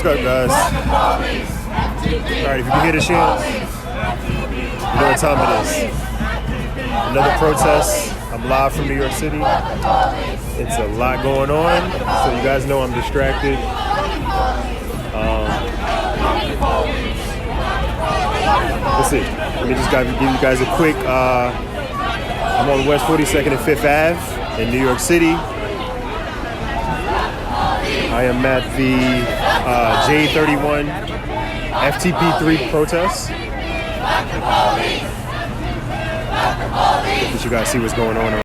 what's up, guys? Alright, if you can hear the chants, you know what time it is. Another protest. I'm live from New York City. It's a lot going on, so you guys know I'm distracted. Let's see. Let me just give you guys a quick. I'm on West 42nd and 5th Ave in New York City. I am at the J31 FTP3 protest. Let you guys see what's going on.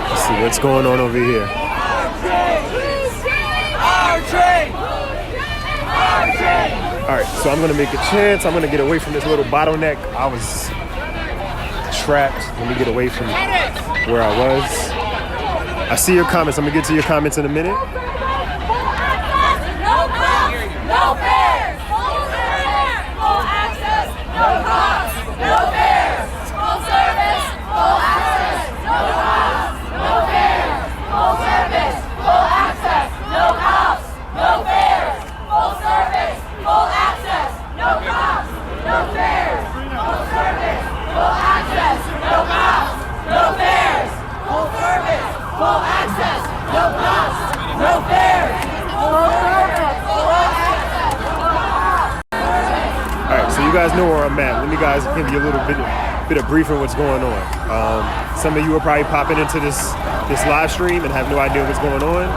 Let's see what's going on over here. Alright, so I'm gonna make a chance. I'm gonna get away from this little bottleneck. I was trapped. Let me get away from where I was. I see your comments. I'm gonna get to your comments in a minute. No fares, full service, full access, no cost. No fares, full service, full access, no cost. No fares, full service, full access, no cost. No fares, full service, full access, no cost. No fares, full service, full access, no cost. No fares, full service, full access, no cost. No fares, full service, full access. Alright, so you guys know where I'm at. Let me guys give you a little bit of briefing what's going on. Some of you are probably popping into this live stream and have no idea what's going on.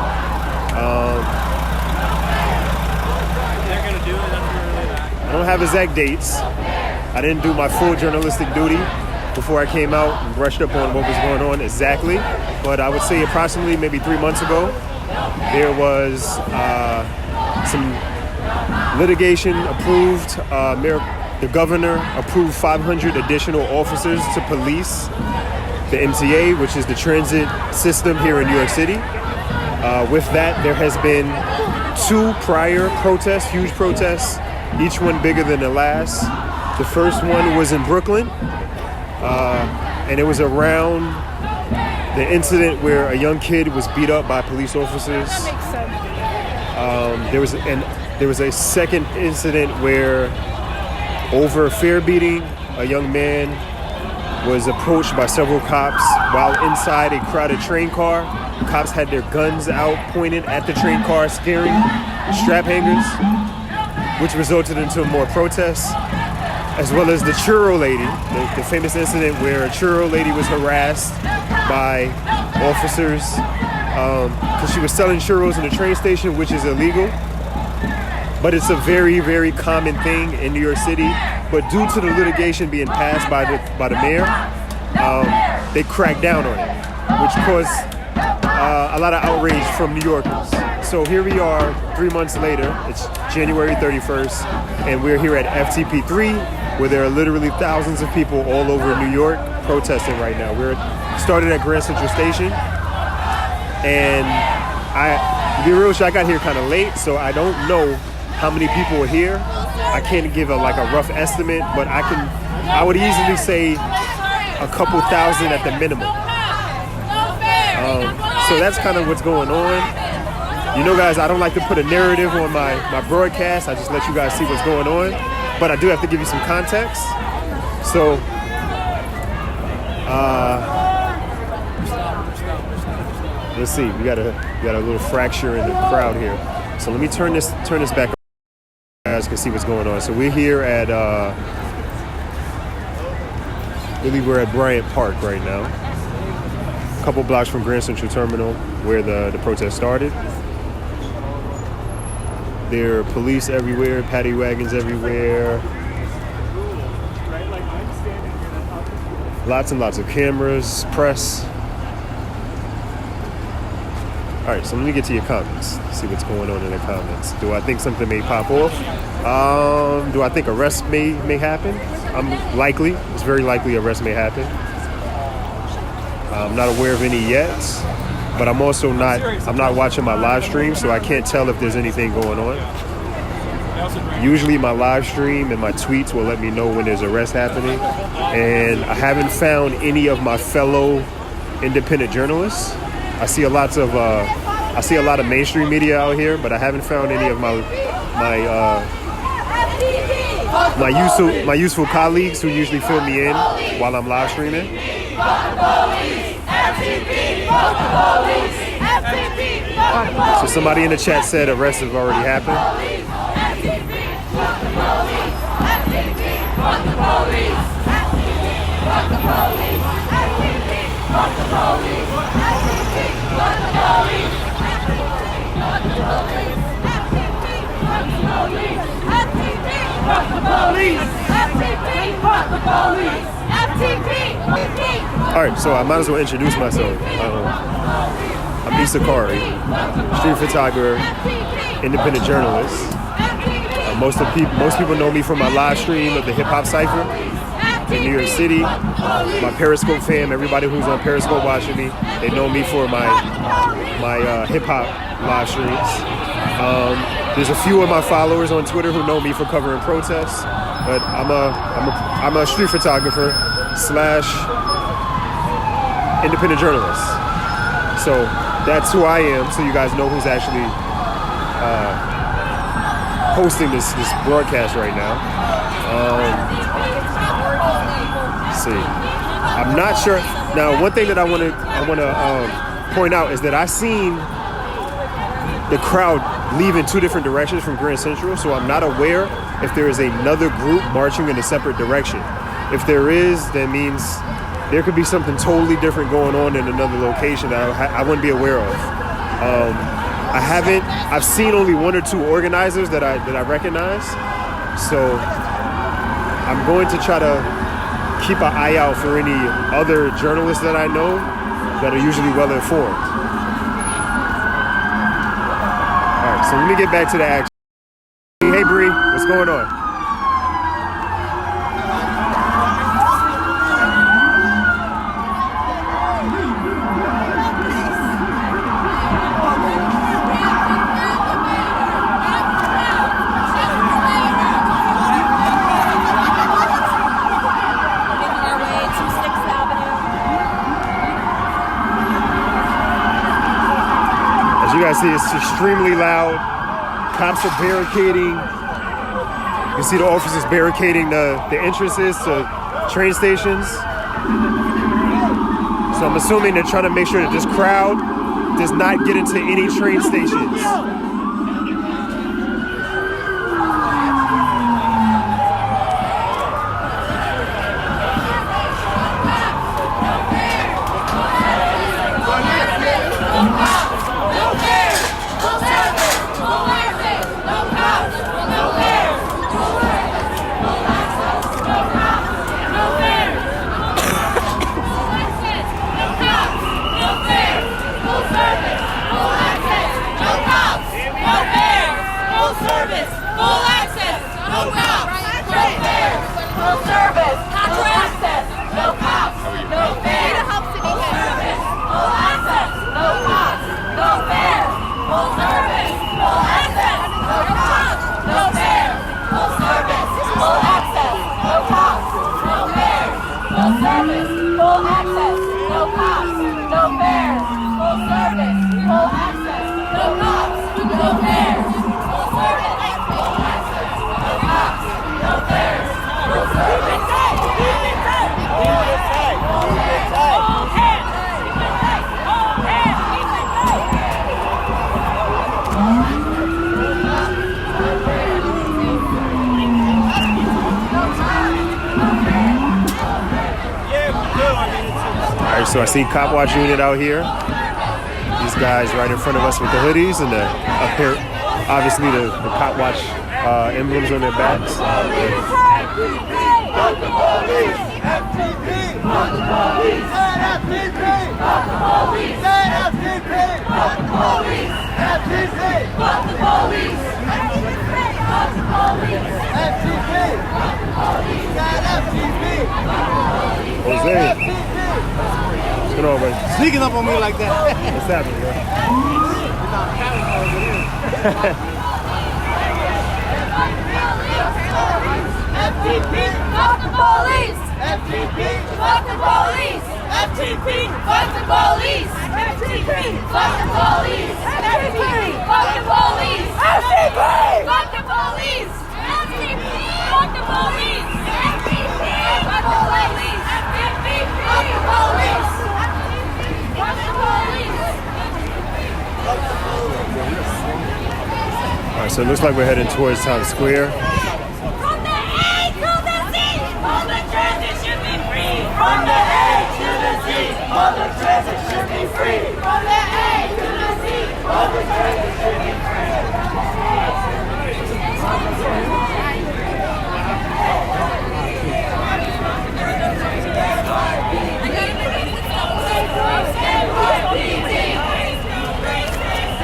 I don't have exact dates. I didn't do my full journalistic duty before I came out and brushed up on what was going on exactly. But I would say approximately maybe 3 months ago, there was some litigation approved. The governor approved 500 additional officers to police the MTA, which is the transit system here in New York City. With that, there has been 2 prior protests, huge protests, each one bigger than the last. The first one was in Brooklyn, and it was around the incident where a young kid was beat up by police officers. That makes sense. There was a second incident where, over a fare beating, a young man was approached by several cops while inside a crowded train car. Cops had their guns out pointed at the train car, scaring strap hangers, which resulted into more protests, as well as the churro lady, the famous incident where a churro lady was harassed by officers because she was selling churros in the train station, which is illegal. But it's a very, very common thing in New York City. But due to the litigation being passed by the mayor, they cracked down on it, which caused a lot of outrage from New Yorkers. So here we are 3 months later. It's January 31st, and we're here at FTP3, where there are literally thousands of people all over New York protesting right now. We're started at Grand Central Station, and to be real, I got here kind of late, so I don't know how many people are here. I can't give a rough estimate, but I would easily say a couple thousand at the minimum. So that's kind of what's going on. You know, guys, I don't like to put a narrative on my broadcast. I just let you guys see what's going on, but I do have to give you some context. So let's see. We got a little fracture in the crowd here. So let me turn this back. You guys can see what's going on. So we're here at we're at Bryant Park right now, a couple blocks from Grand Central Terminal, where the protest started. There are police everywhere, paddy wagons everywhere, lots and lots of cameras, press. All right, so let me get to your comments, see what's going on in the comments. Do I think something may pop off? Do I think arrest may happen? It's very likely arrest may happen. I'm not aware of any yet, but I'm also not watching my live stream, so I can't tell if there's anything going on. Usually my live stream and my tweets will let me know when there's arrest happening, and I haven't found any of my fellow independent journalists. I see a lot of mainstream media out here, but I haven't found any of my useful colleagues who usually fill me in while I'm live streaming. So somebody in the chat said arrests have already happened. All right, so I might as well introduce myself. I'm KHARI, street photographer, independent journalist. Most people know me from my live stream of the hip hop cipher in New York City. My Periscope fam, everybody who's on Periscope watching me, they know me for my hip hop live streams. There's a few of my followers on Twitter who know me for covering protests, but I'm a street photographer / independent journalist. So that's who I am. So you guys know who's actually hosting this broadcast right now. Let's see. I'm not sure. Now, one thing that I want to point out is that I seen the crowd leave in two different directions from Grand Central, so I'm not aware if there is another group marching in a separate direction. If there is, that means there could be something totally different going on in another location that I wouldn't be aware of. I've seen only one or two organizers that I recognize, so I'm going to try to keep an eye out for any other journalists that I know that are usually well informed. All right, so let me get back to the action. Hey Bree, what's going on? You guys see it's extremely loud. Cops are barricading. You see the officers barricading the entrances to train stations. So I'm assuming they're trying to make sure that this crowd does not get into any train stations. So I see Cop Watch unit out here. These guys right in front of us with the hoodies and obviously the Cop Watch emblems on their backs. Jose. What's going on, buddy? Sneaking up on me like that. What's happening, bro? FTP, fuck the police! FTP, fuck the police! FTP, fuck the police! FTP, fuck the police! FTP, fuck the police! FTP, fuck the police! FTP, fuck the police! FTP, fuck the police! FTP, fuck the police! Fuck the police! All right, so it looks like we're heading towards Times Square. From the A to the Z, public transit should be free. From the A to the Z, public transit should be free. From the A to the Z, public transit should be free.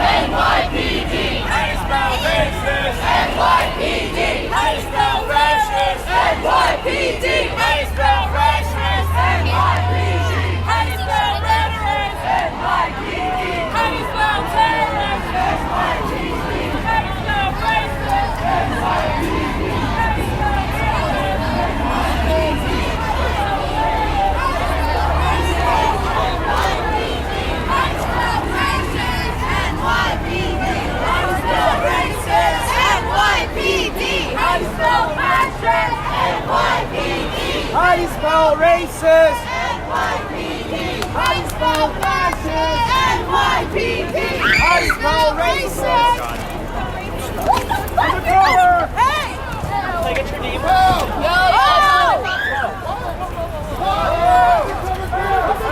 NYPD, how you spell racist? NYPD, how you spell racist? NYPD, how you spell racist? NYPD, how you spell rhetoric? NYPD, how you spell terrorist? NYPD, how you spell racist? NYPD, how you spell How do you spell racist? NYPD. How do you spell fascist? NYPD. How do you spell racist? What the fuck? Undercover! Hey! Can I get your name?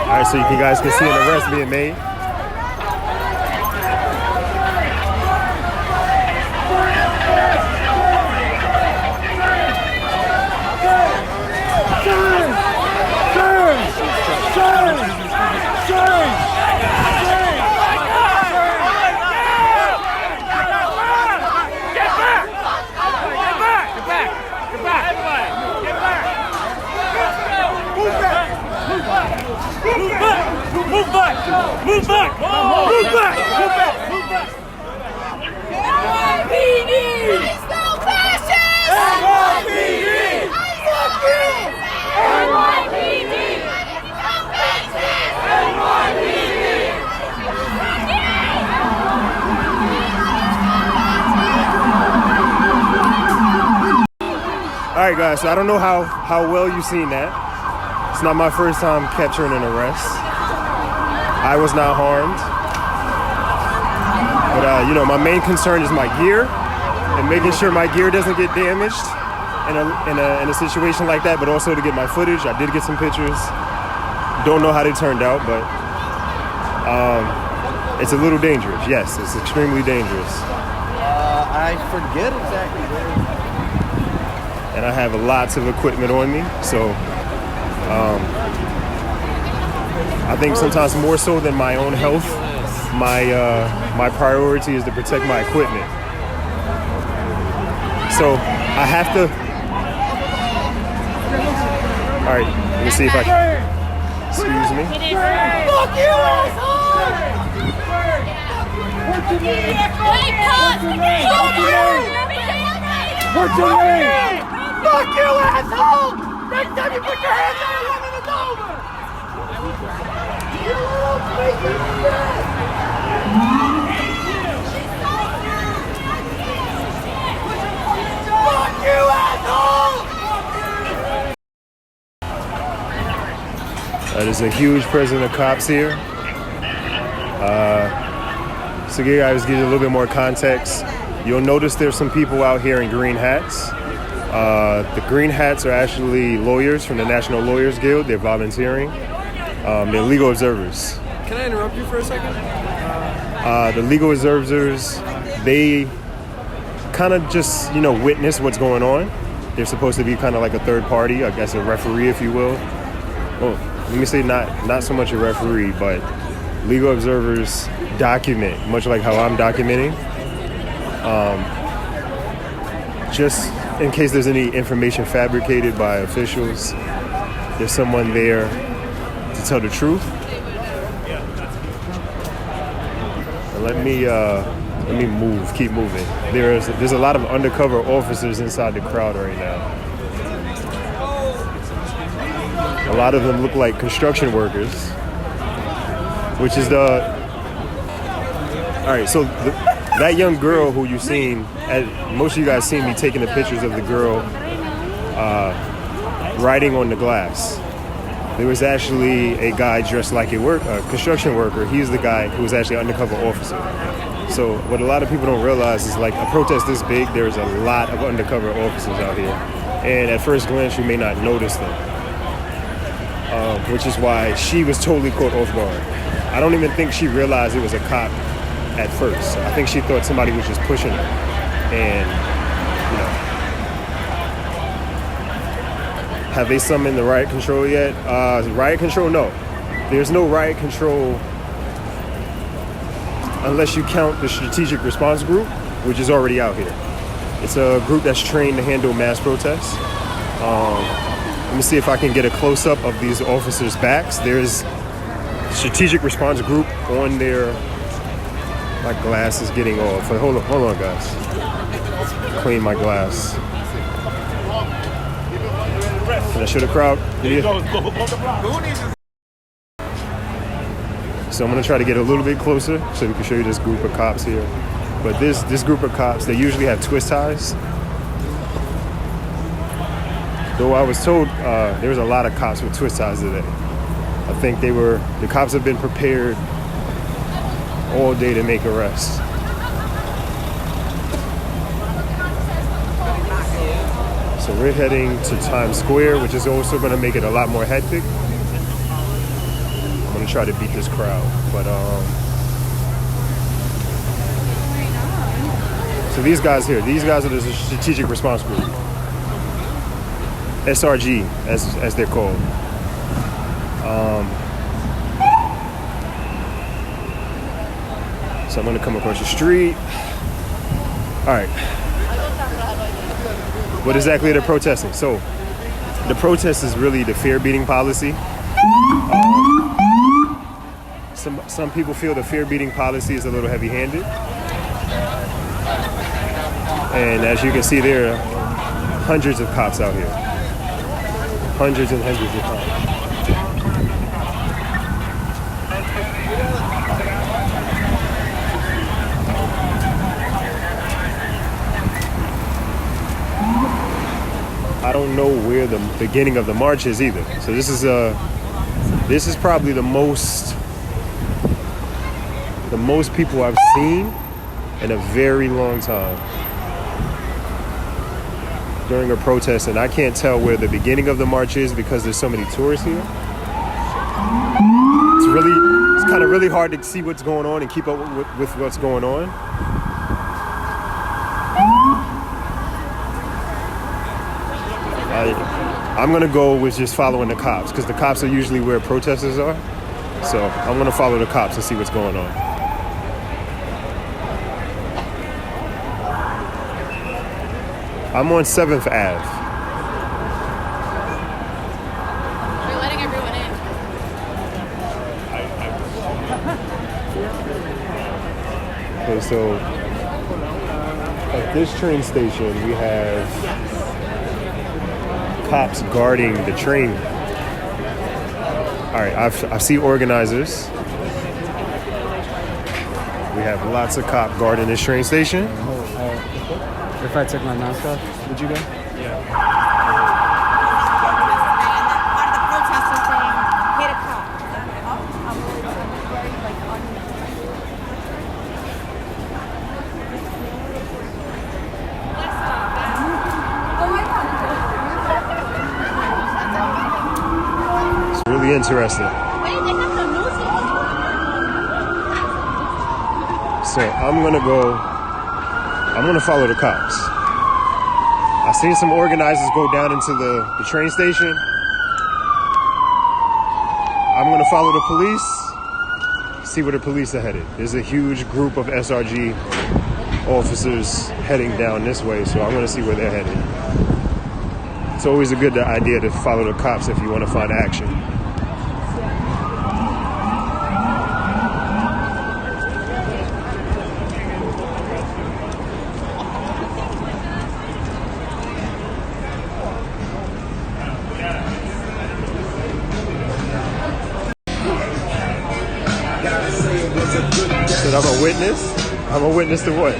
All right, so you guys can see an arrest being made. Move back! Move back! Move back! Move back! Move back! NYPD! How do you spell fascist? NYPD! Fuck you! NYPD! How do you spell fascist? All right, guys, so I don't know how well you've seen that. It's not my first time capturing an arrest. I was not harmed. But, you know, my main concern is my gear and making sure my gear doesn't get damaged in a situation like that, but also to get my footage. I did get some pictures. Don't know how they turned out, but it's a little dangerous. Yes, it's extremely dangerous. I forget exactly where. And I have lots of equipment on me, so I think sometimes more so than my own health, my priority is to protect my equipment. So I have to. All right, let me see if I can. Excuse me. Fuck you, asshole! What's your name? Fuck you, asshole! Next time you put your hands on a woman, it's over! You little piece of shit! Fuck you, asshole! There's a huge presence of cops here. So you guys give you a little bit more context. You'll notice there's some people out here in green hats. The green hats are actually lawyers from the National Lawyers Guild. They're volunteering. They're legal observers. Can I interrupt you for a second? The legal observers, they kind of just, witness what's going on. They're supposed to be kind of like a third party, I guess a referee, if you will. Well, let me say not so much a referee, but legal observers document, much like how I'm documenting. Just in case there's any information fabricated by officials, there's someone there to tell the truth. Let me move. Keep moving. There's a lot of undercover officers inside the crowd right now. A lot of them look like construction workers, which is all right. So that young girl who you've seen, most of you guys seen me taking the pictures of the girl riding on the glass. There was actually a guy dressed like a construction worker. He's the guy who was actually an undercover officer. So what a lot of people don't realize is, like, a protest this big, there's a lot of undercover officers out here. And at first glance, you may not notice them. Which is why she was totally caught off guard. I don't even think she realized it was a cop at first. I think she thought somebody was just pushing her. And, you know. Have they summoned the riot control yet? Riot control? No. There's no riot control unless you count the strategic response group, which is already out here. It's a group that's trained to handle mass protests. Let me see if I can get a close-up of these officers' backs. There's strategic response group on there. My glass is getting off. Hold on, guys. Clean my glass. Can I show the crowd? So I'm gonna try to get a little bit closer so we can show you this group of cops here. But this group of cops, they usually have twist ties. Though I was told there was a lot of cops with twist ties today. I think the cops have been prepared all day to make arrests. So we're heading to Times Square, which is also going to make it a lot more hectic. I'm going to try to beat this crowd, but so these guys here, these guys are the strategic response group. SRG, as they're called. So I'm gonna come across the street. All right. What exactly are they protesting? So the protest is really the fear-beating policy. Some people feel the fear-beating policy is a little heavy-handed. And as you can see, there are hundreds of cops out here. Hundreds and hundreds of cops. I don't know where the beginning of the march is either. So this is probably the most people I've seen in a very long time during a protest, and I can't tell where the beginning of the march is because there's so many tourists here. It's kind of really hard to see what's going on and keep up with what's going on. I'm gonna go with just following the cops because the cops are usually where protesters are. So I'm gonna follow the cops and see what's going on. I'm on 7th Ave. They're letting everyone in. Okay, so at this train station, we have cops guarding the train. All right, I see organizers. We have lots of cops guarding this train station. If I took my mask off, would you go? And part of the protesters saying, hit a cop. It's really interesting. Wait, they have the music. So I'm gonna follow the cops. I seen some organizers go down into the train station. I'm gonna follow the police, see where the police are headed. There's a huge group of SRG officers heading down this way, so I'm gonna see where they're headed. It's always a good idea to follow the cops if you want to find action. That I'm a witness? I'm a witness to what?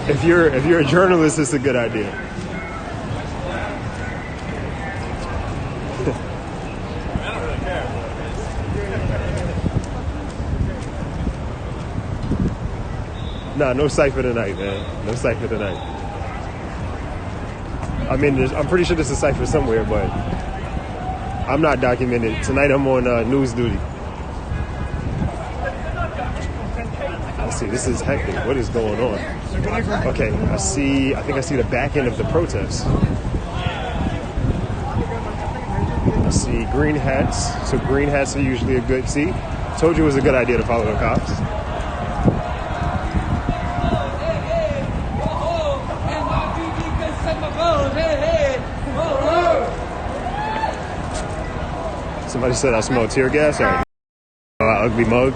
If you're a journalist, it's a good idea. Nah, no cipher tonight, man. No cipher tonight. I mean, I'm pretty sure there's a cipher somewhere, but I'm not documented. Tonight I'm on news duty. Let's see, this is hectic. What is going on? Okay, I think I see the back end of the protest. I see green hats. So green hats are usually a good, see? Told you it was a good idea to follow the cops. Somebody said I smell tear gas. All right. Ugly mug.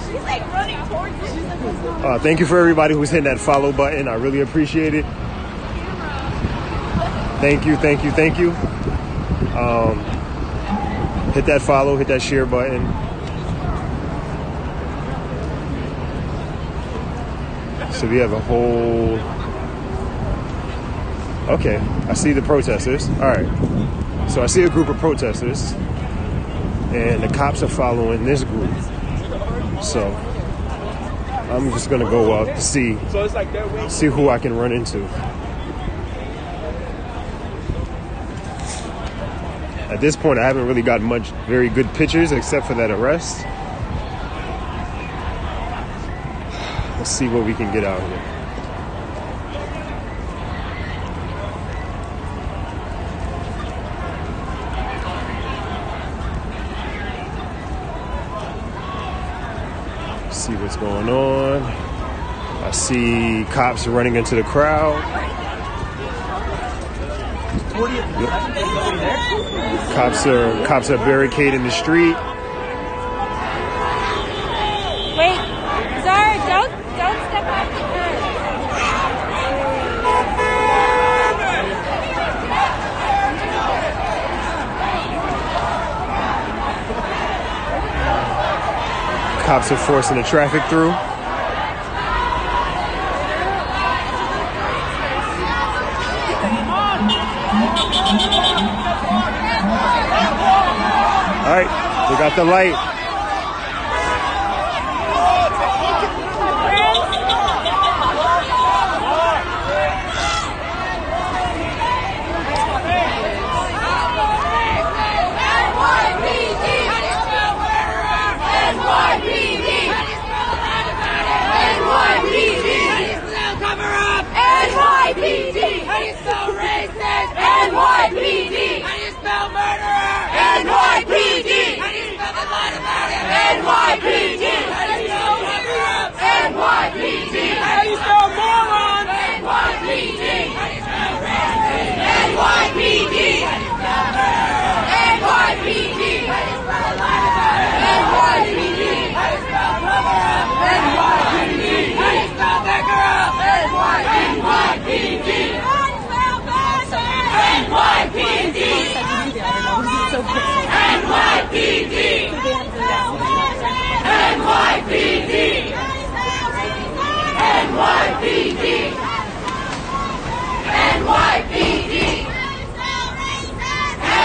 She's like running towards you. Thank you for everybody who's hitting that follow button. I really appreciate it. Thank you. Hit that follow, hit that share button. So we have a whole... Okay, I see the protesters. All right. So I see a group of protesters, and the cops are following this group. So I'm just gonna go up to see who I can run into. At this point, I haven't really got much very good pictures except for that arrest. Let's see what we can get out here. See what's going on. I see cops running into the crowd. Cops are barricading the street. Wait, Zara, don't step off the curb. Cops are forcing the traffic through. All right, we got the light. NYPD! How do you spell racist? NYPD! How do you spell murderer? NYPD! How do you spell the line about it? NYPD! How do you spell cover-up? NYPD! How do you spell moron? NYPD! How do you spell racist? NYPD! How do you spell murderer? NYPD! How do you spell the line about it? NYPD! How do you spell cover-up? NYPD! How do you spell backer-up? NYPD! NYPD! NYPD! NYPD! NYPD! NYPD!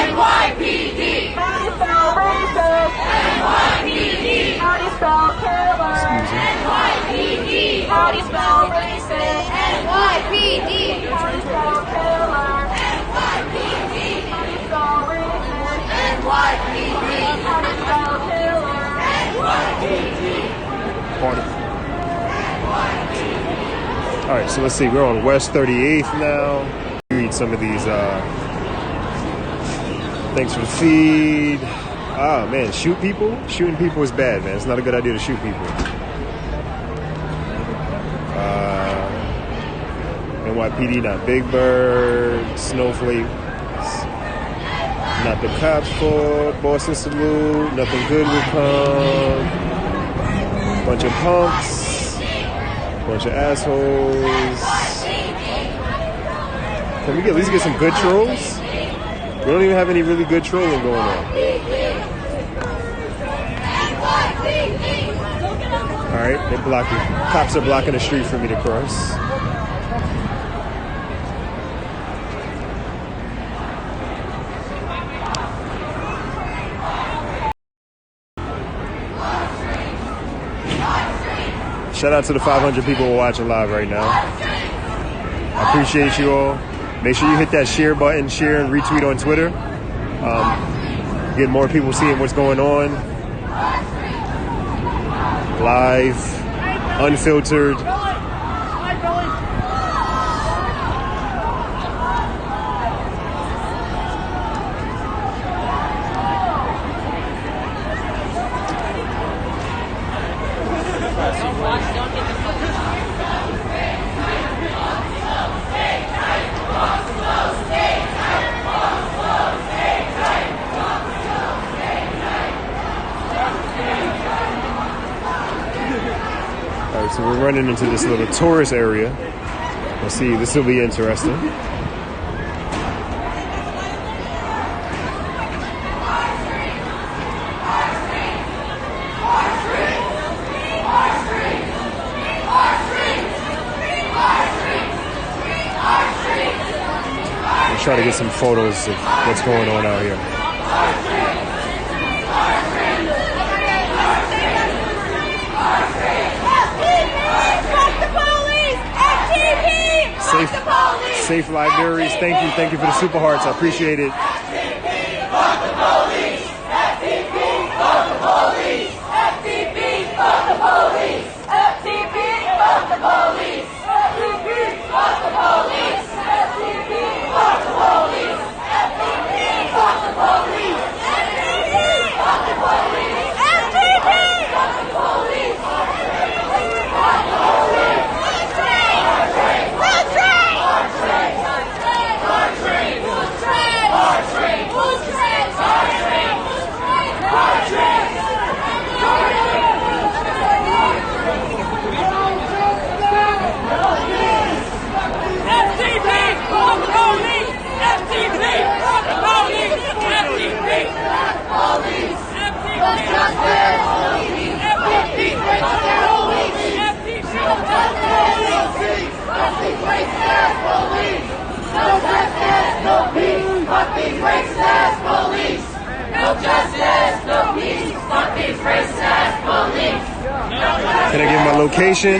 NYPD! How do you spell racist? NYPD! How do you spell killer? NYPD! How do you spell racist? NYPD! How do you spell killer? NYPD! How do you spell racist? NYPD! How do you spell killer? NYPD! All right, so let's see. We're on West 38th now. Read some of these. Thanks for the feed. Ah, man, shoot people? Shooting people is bad, man. It's not a good idea to shoot people. NYPD, not Big Bird, Snowflake, not the cops fault, Boston salute, nothing good will come, bunch of punks, bunch of assholes. Can we at least get some good trolls? We don't even have any really good trolling going on. All right, they're blocking. Cops are blocking the street for me to cross. Shout out to the 500 people who are watching live right now. I appreciate you all. Make sure you hit that share button, share and retweet on Twitter. Get more people seeing what's going on. Live, unfiltered. So we're running into this little tourist area. Let's see, this will be interesting. We'll try to get some photos of what's going on out here. Safe libraries. Thank you for the super hearts. I appreciate it. FTP, fuck the police. FTP, fuck the police. FTP, fuck the police. FTP, fuck the police. FTP, fuck the police. FTP, fuck the police. FTP, fuck the police. FTP, fuck the police. FTP, fuck the police. Fuck the police. Can I give my location?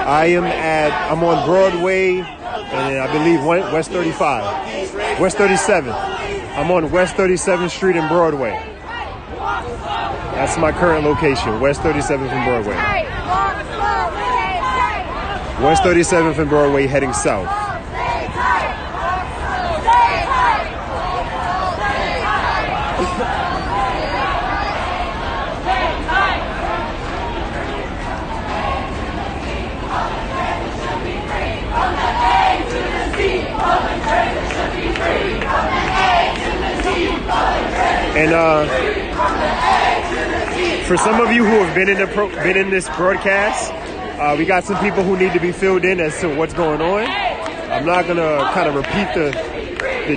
I'm on Broadway, and I believe West 35, West 37. I'm on West 37th Street and Broadway. That's my current location, West 37th and Broadway. West 37th and Broadway heading south. And for some of you who have been in this broadcast, we got some people who need to be filled in as to what's going on. I'm not gonna kind of repeat the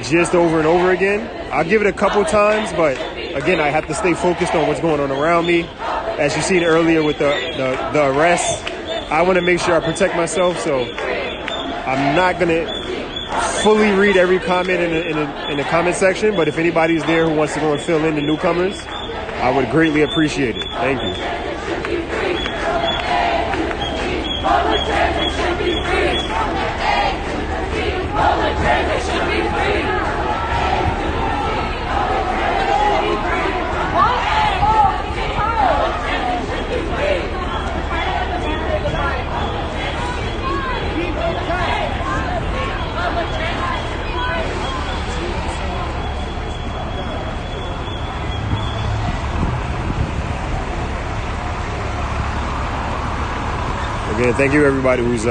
gist over and over again. I'll give it a couple times, but again, I have to stay focused on what's going on around me. As you seen earlier with the arrest, I want to make sure I protect myself, so I'm not gonna fully read every comment in the comment section, but if anybody's there who wants to go and fill in the newcomers, I would greatly appreciate it. Thank you. Again, thank you everybody who's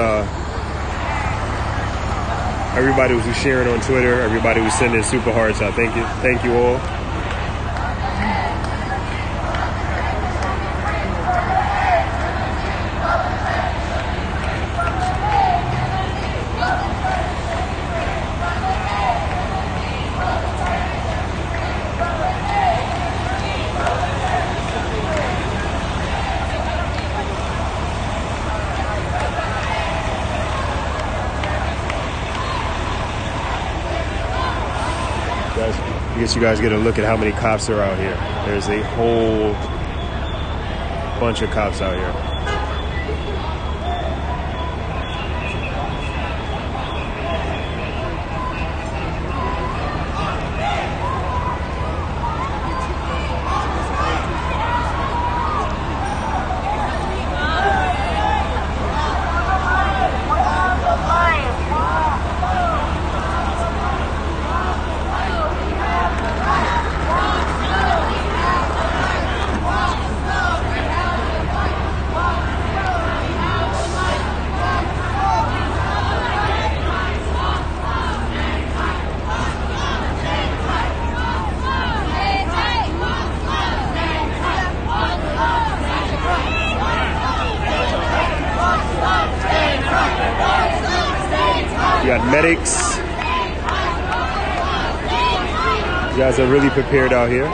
sharing on Twitter, everybody who's sending super hearts out. Thank you all. I guess you guys get a look at how many cops are out here. There's a whole bunch of cops out here. You got medics. You guys are really prepared out here.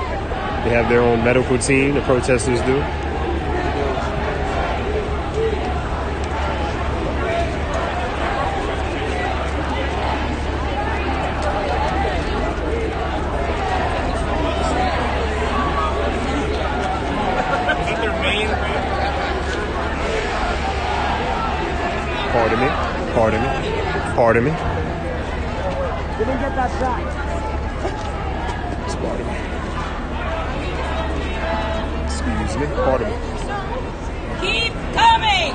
They have their own medical team, the protesters do. Pardon me. Pardon me. Pardon me. Didn't get that shot. Pardon me. Excuse me. Pardon me. Keep coming!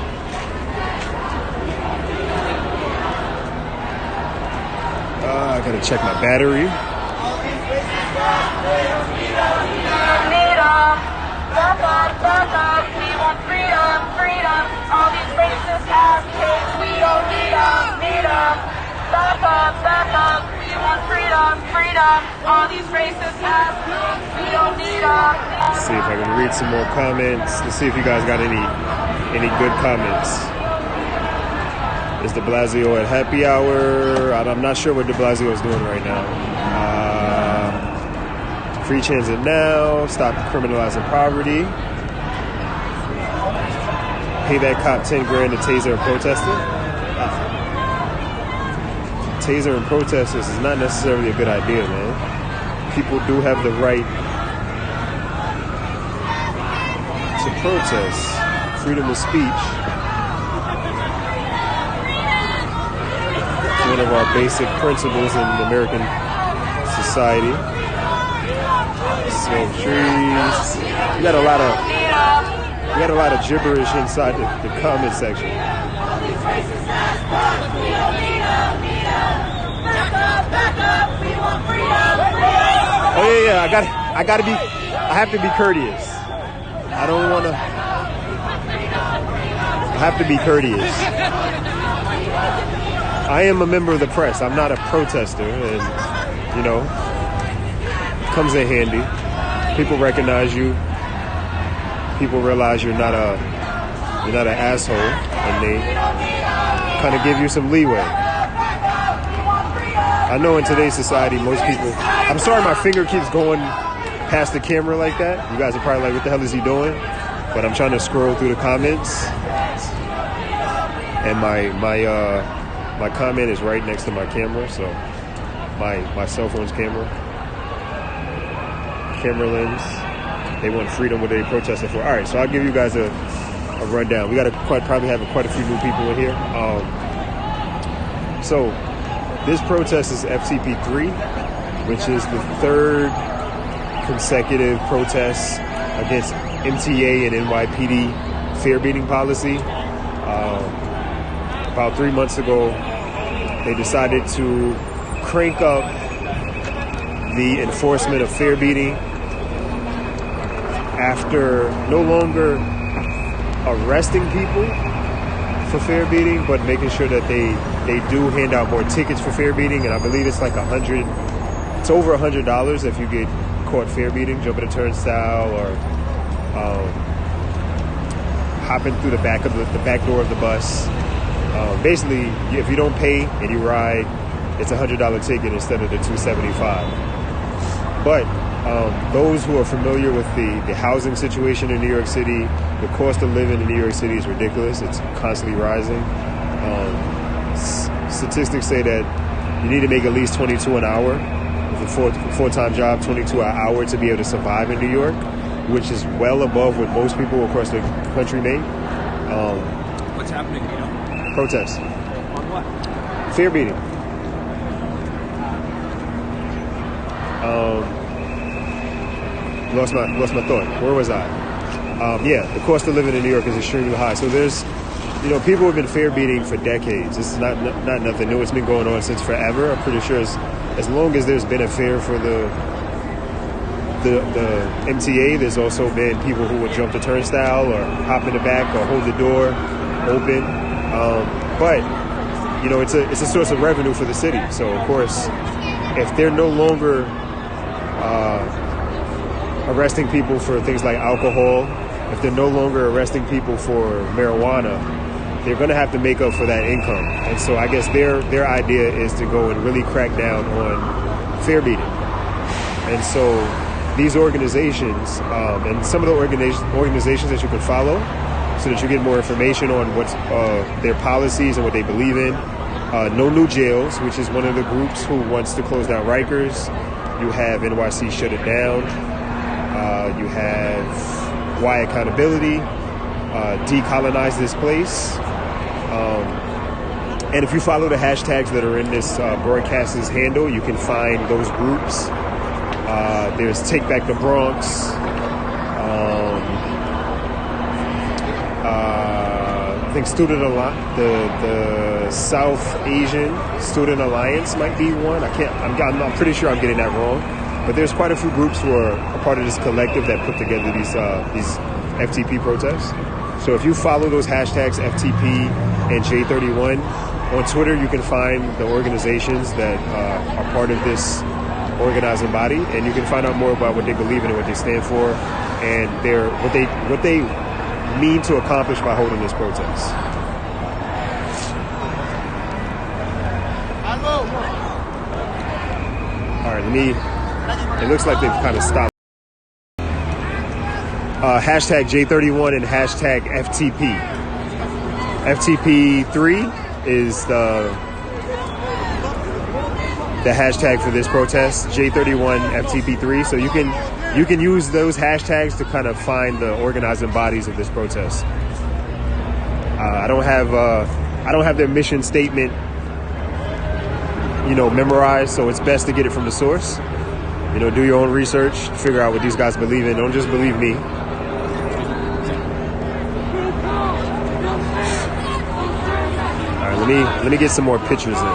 I gotta check my battery. We want freedom, freedom. All these racist ass kids, we don't need them. Back up. We want freedom, freedom. All these racist ass kids, we don't need them. Let's see if I can read some more comments. Let's see if you guys got any good comments. Is de Blasio at happy hour? I'm not sure what de Blasio is doing right now. Free transit now. Stop criminalizing poverty. Pay that cop 10 grand to taser a protester. Taser and protesters is not necessarily a good idea, man. People do have the right to protest. Freedom of speech. It's one of our basic principles in American society. Smoke trees. You got a lot of gibberish inside the comment section. Oh yeah, I have to be courteous. I have to be courteous. I am a member of the press. I'm not a protester, and you know, comes in handy. People recognize you. People realize you're not an asshole, and they kind of give you some leeway. I know in today's society, most people... I'm sorry my finger keeps going past the camera like that. You guys are probably like, what the hell is he doing? But I'm trying to scroll through the comments. And my comment is right next to my camera, so my cell phone's camera lens. They want freedom. What are they protesting for? All right, so I'll give you guys a rundown. We got to probably have quite a few new people in here. So this protest is FTP3, which is the third consecutive protest against MTA and NYPD fare beating policy. About 3 months ago, they decided to crank up the enforcement of fare beating after no longer arresting people for fare beating, but making sure that they do hand out more tickets for fare beating. And I believe it's like it's over $100 if you get caught fare beating, jumping a turnstile or hopping through the back door of the bus. Basically, if you don't pay and you ride, it's a $100 ticket instead of the $275. But those who are familiar with the housing situation in New York City, the cost of living in New York City is ridiculous. It's constantly rising. Statistics say that you need to make at least $22 an hour if a full-time job, 22 an hour to be able to survive in New York, which is well above what most people across the country make. What's happening, you know? Protests. On what? Fear beating. Lost my thought. Where was I? Yeah, the cost of living in New York is extremely high. So there's, people have been fear beating for decades. This is not nothing new. It's been going on since forever. I'm pretty sure as long as there's been a fear for the MTA, there's also been people who would jump the turnstile or hop in the back or hold the door open. But it's a source of revenue for the city. So of course, if they're no longer arresting people for things like alcohol, if they're no longer arresting people for marijuana, they're going to have to make up for that income. And so I guess their idea is to go and really crack down on fear beating. And so these organizations, and some of the organizations that you can follow so that you get more information on what's their policies and what they believe in. No New Jails, which is one of the groups who wants to close down Rikers. You have NYC Shut It Down. You have Why Accountability, Decolonize This Place. And if you follow the hashtags that are in this broadcast's handle, you can find those groups. There's Take Back the Bronx. I think the South Asian Student Alliance might be one. I'm pretty sure I'm getting that wrong. But there's quite a few groups who are a part of this collective that put together these FTP protests. So if you follow those hashtags FTP and J31 on Twitter, you can find the organizations that are part of this organizing body, and you can find out more about what they believe in and what they stand for, and what they mean to accomplish by holding this protest. All right, it looks like they've kind of stopped. Hashtag J31 and hashtag FTP. FTP3 is the hashtag for this protest. J31 FTP3. So you can use those hashtags to kind of find the organizing bodies of this protest. I don't have their mission statement, memorized, so it's best to get it from the source. Do your own research, figure out what these guys believe in. Don't just believe me. All right, let me get some more pictures in.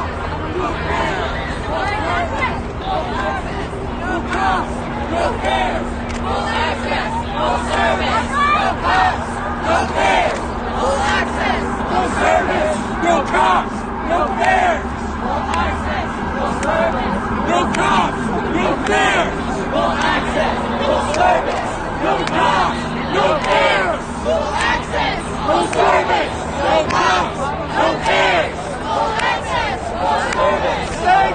Stay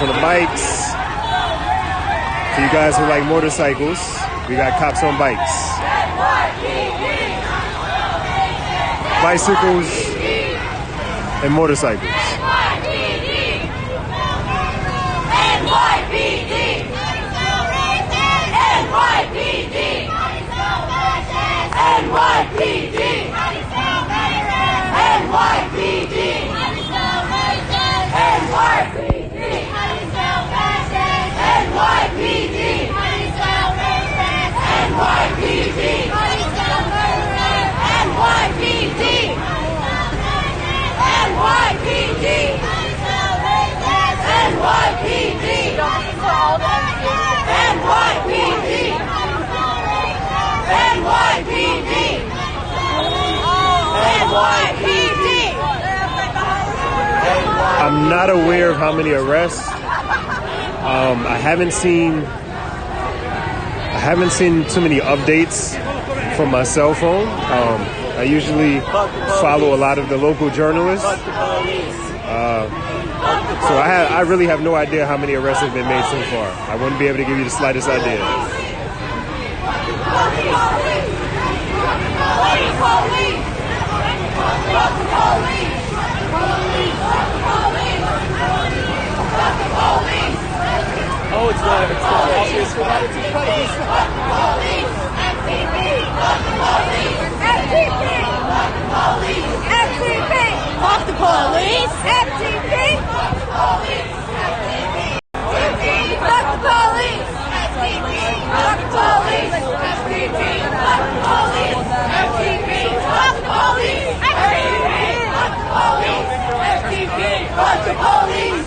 on the bikes. For you guys who like motorcycles, we got cops on bikes. Bicycles and motorcycles. I'm not aware of how many arrests. I haven't seen too many updates from my cell phone. I usually follow a lot of the local journalists. So I really have no idea how many arrests have been made so far. I wouldn't be able to give you the slightest idea. Oh, it's the office for attitude police. FTP! Fuck the police! FTP! Fuck the police! Fuck the police! Fuck the police! FTP! Fuck the police! FTP! Fuck the police! FTP! Fuck the police!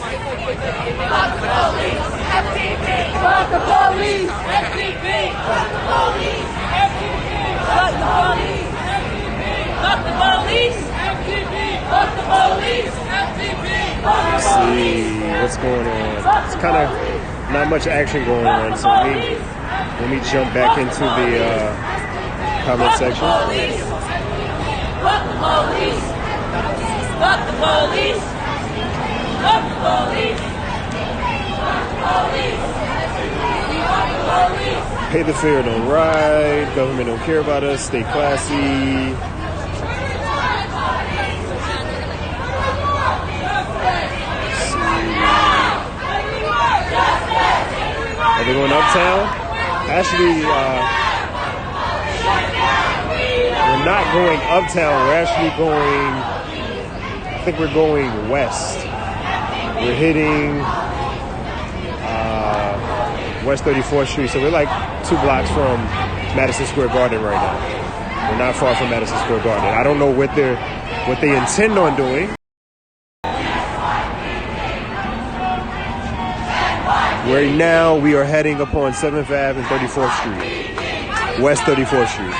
Fuck the police! FTP! Fuck the police! FTP! Fuck the police! FTP! Fuck the police! Fuck the police! FTP! Fuck the police! FTP! Let's see what's going on. It's kind of not much action going on, so let me jump back into the comment section. Fuck the police! Fuck the police! Fuck the police! Pay the fare, don't ride. Government don't care about us. Stay classy. Are they going uptown? Actually, we're not going uptown. We're actually going, I think we're going west. We're hitting West 34th Street. So we're like 2 blocks from Madison Square Garden right now. We're not far from Madison Square Garden. I don't know what they intend on doing. Right now, we are heading upon 7th Ave and 34th Street. West 34th Street.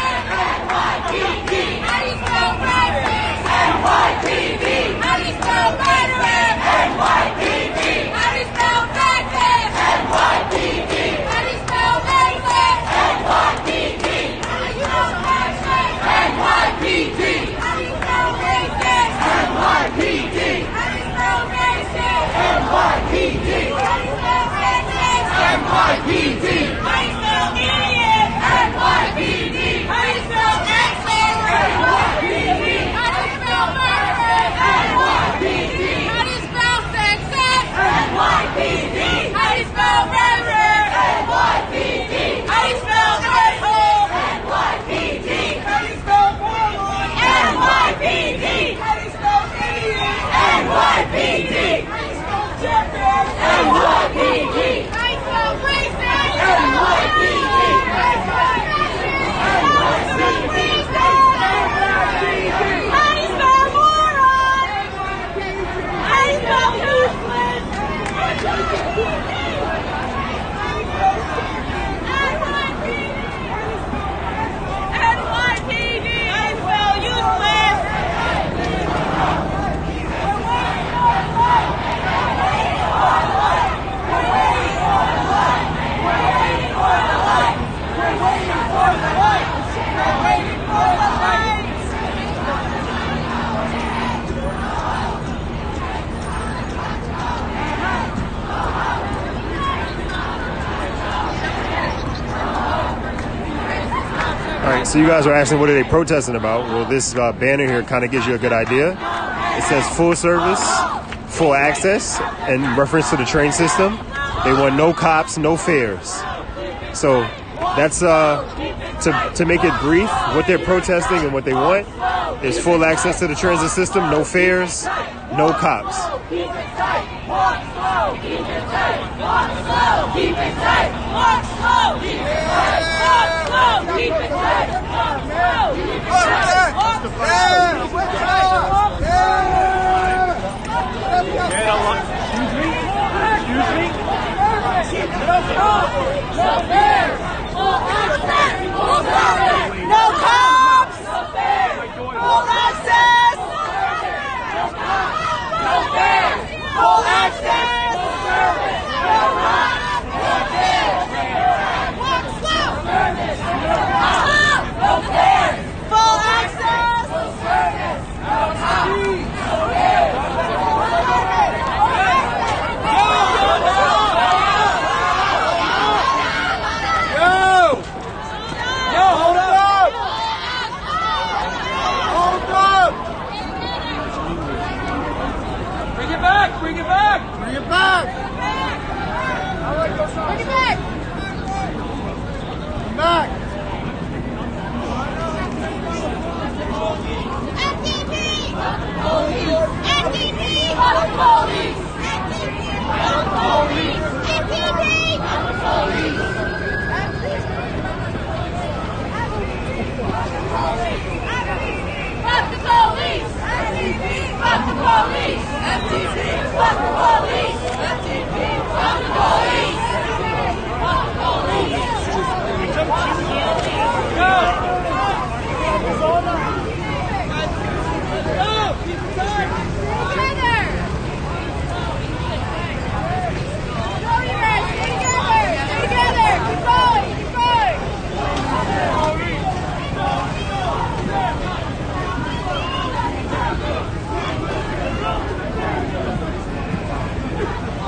So you guys are asking what are they protesting about? Well, this banner here kind of gives you a good idea. It says full service, full access, in reference to the train system. They want no cops, no fares. So that's to make it brief. What they're protesting and what they want is full access to the transit system, no fares, no cops. Keep it tight, walk slow, keep it tight, walk slow, keep it tight, walk slow, keep it tight, walk slow, keep it tight, walk slow, keep it tight, walk slow, keep it tight, walk slow. No fares, full access, full service, no cops, no fares, full access. No fares, full access, full service, no cops, no fares, walk slow, service, no cops, no fares, full access, full service, no cops, no fares, Hold up! Hold up! Bring it back! Bring it back! Bring it back! bring it back. Back! FTP! FTP! Fuck the police! FTP! Fuck the police! FTP! Fuck the police! Fuck the police! FTP! Fuck the police! FTP! Fuck the police! FTP! Fuck the police! Fuck the police!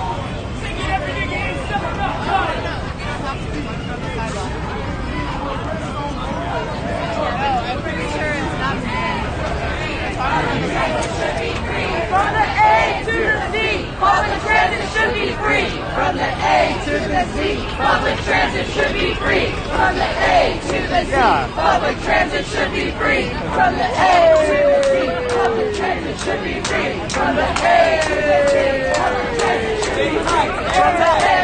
From the A to the Z, public transit should be free. From the A to the Z, public transit should be free. From the A to the Z, public transit should be free. From the A to the Z, public transit should be free. From the A to the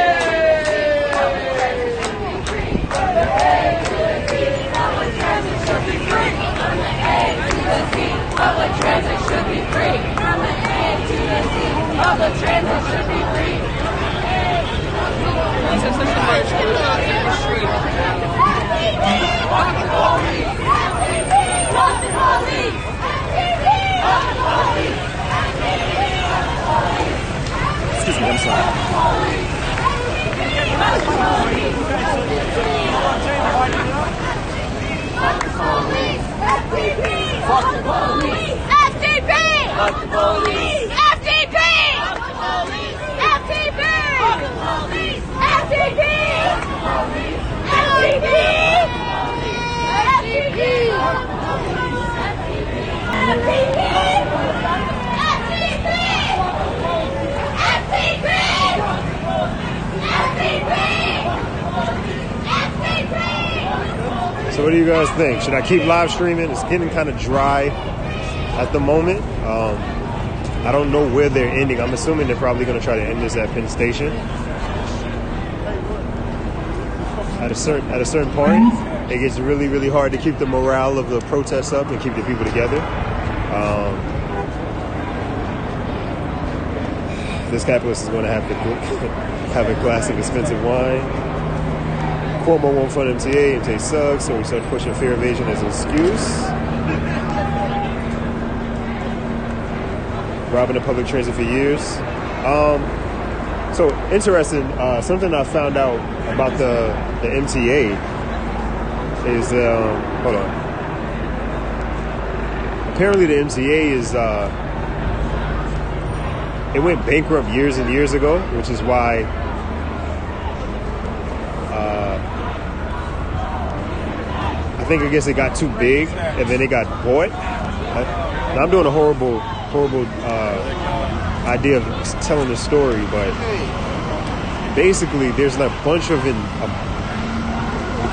Z, public transit should be free. From the A to the Z, public transit should be free. From the A to the Z, public transit should be free. From the A to the Z, public transit should be free. Fuck the police! Fuck the police! Fuck the police! Excuse me, I'm sorry. Fuck the police! Fuck the police! FTP! Fuck the police! FTP! Fuck the police! FTP! Fuck the police! FTP! Fuck the police! FTP! FTP! FTP! So what do you guys think? Should I keep live streaming? It's getting kind of dry at the moment. I don't know where they're ending. I'm assuming they're probably going to try to end this at Penn Station. At a certain point, it gets really, really hard to keep the morale of the protests up and keep the people together. This capitalist is going to have to have a glass of expensive wine. Cuomo won't fund MTA. MTA sucks, so we started pushing fare evasion as an excuse. Robbing the public transit for years. So interesting. Something I found out about the MTA is hold on. Apparently, the MTA is it went bankrupt years and years ago, which is why I I guess it got too big and then it got bought. Now I'm doing a horrible idea of telling the story, but basically there's a bunch of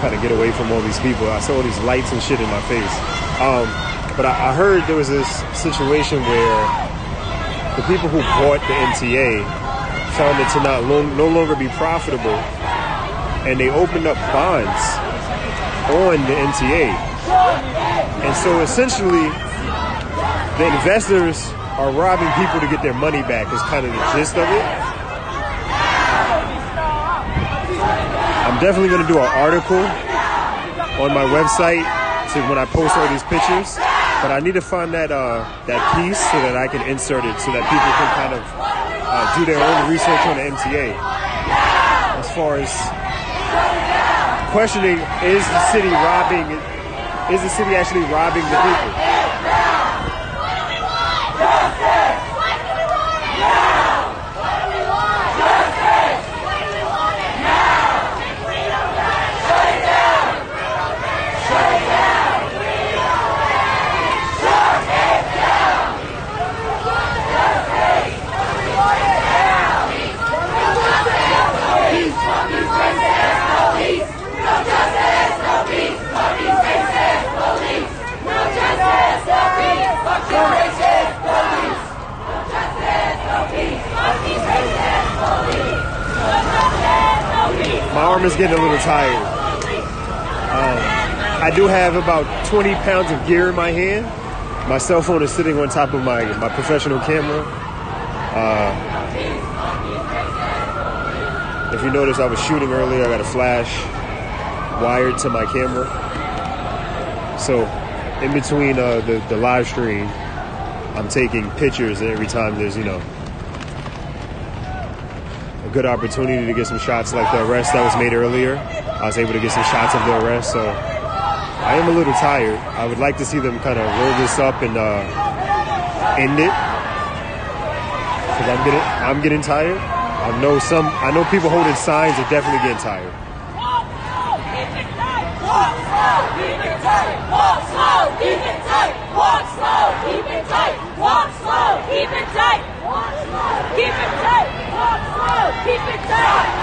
kind of get away from all these people. I saw all these lights and shit in my face. But I heard there was this situation where the people who bought the NTA found it to no longer be profitable, and they opened up bonds on the NTA. And so essentially, the investors are robbing people to get their money back is kind of the gist of it. I'm definitely going to do an article on my website when I post all these pictures, but I need to find that piece so that I can insert it so that people can kind of do their own research on the MTA. As far as questioning, is the city actually robbing the people? My arm is getting a little tired. I do have about 20 pounds of gear in my hand. My cell phone is sitting on top of my professional camera. If you notice, I was shooting earlier. I got a flash wired to my camera. So in between the live stream, I'm taking pictures every time there's, a good opportunity to get some shots like the arrest that was made earlier. I was able to get some shots of the arrest, so I am a little tired. I would like to see them kind of roll this up and end it, because I'm getting tired. I know people holding signs are definitely getting tired. Walk slow, keep it tight. Walk slow, keep it tight. Walk slow, keep it tight. Walk slow, keep it tight. Walk slow, keep it tight. Walk slow, keep it tight. Walk slow, keep it tight.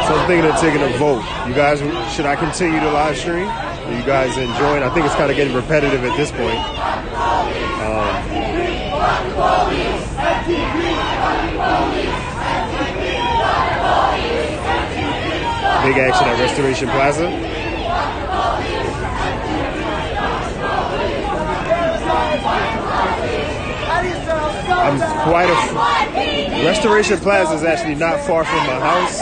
So I'm thinking of taking a vote. You guys, should I continue the live stream? Are you guys enjoying? I think it's kind of getting repetitive at this point. Big action at Restoration Plaza. Restoration Plaza is actually not far from my house,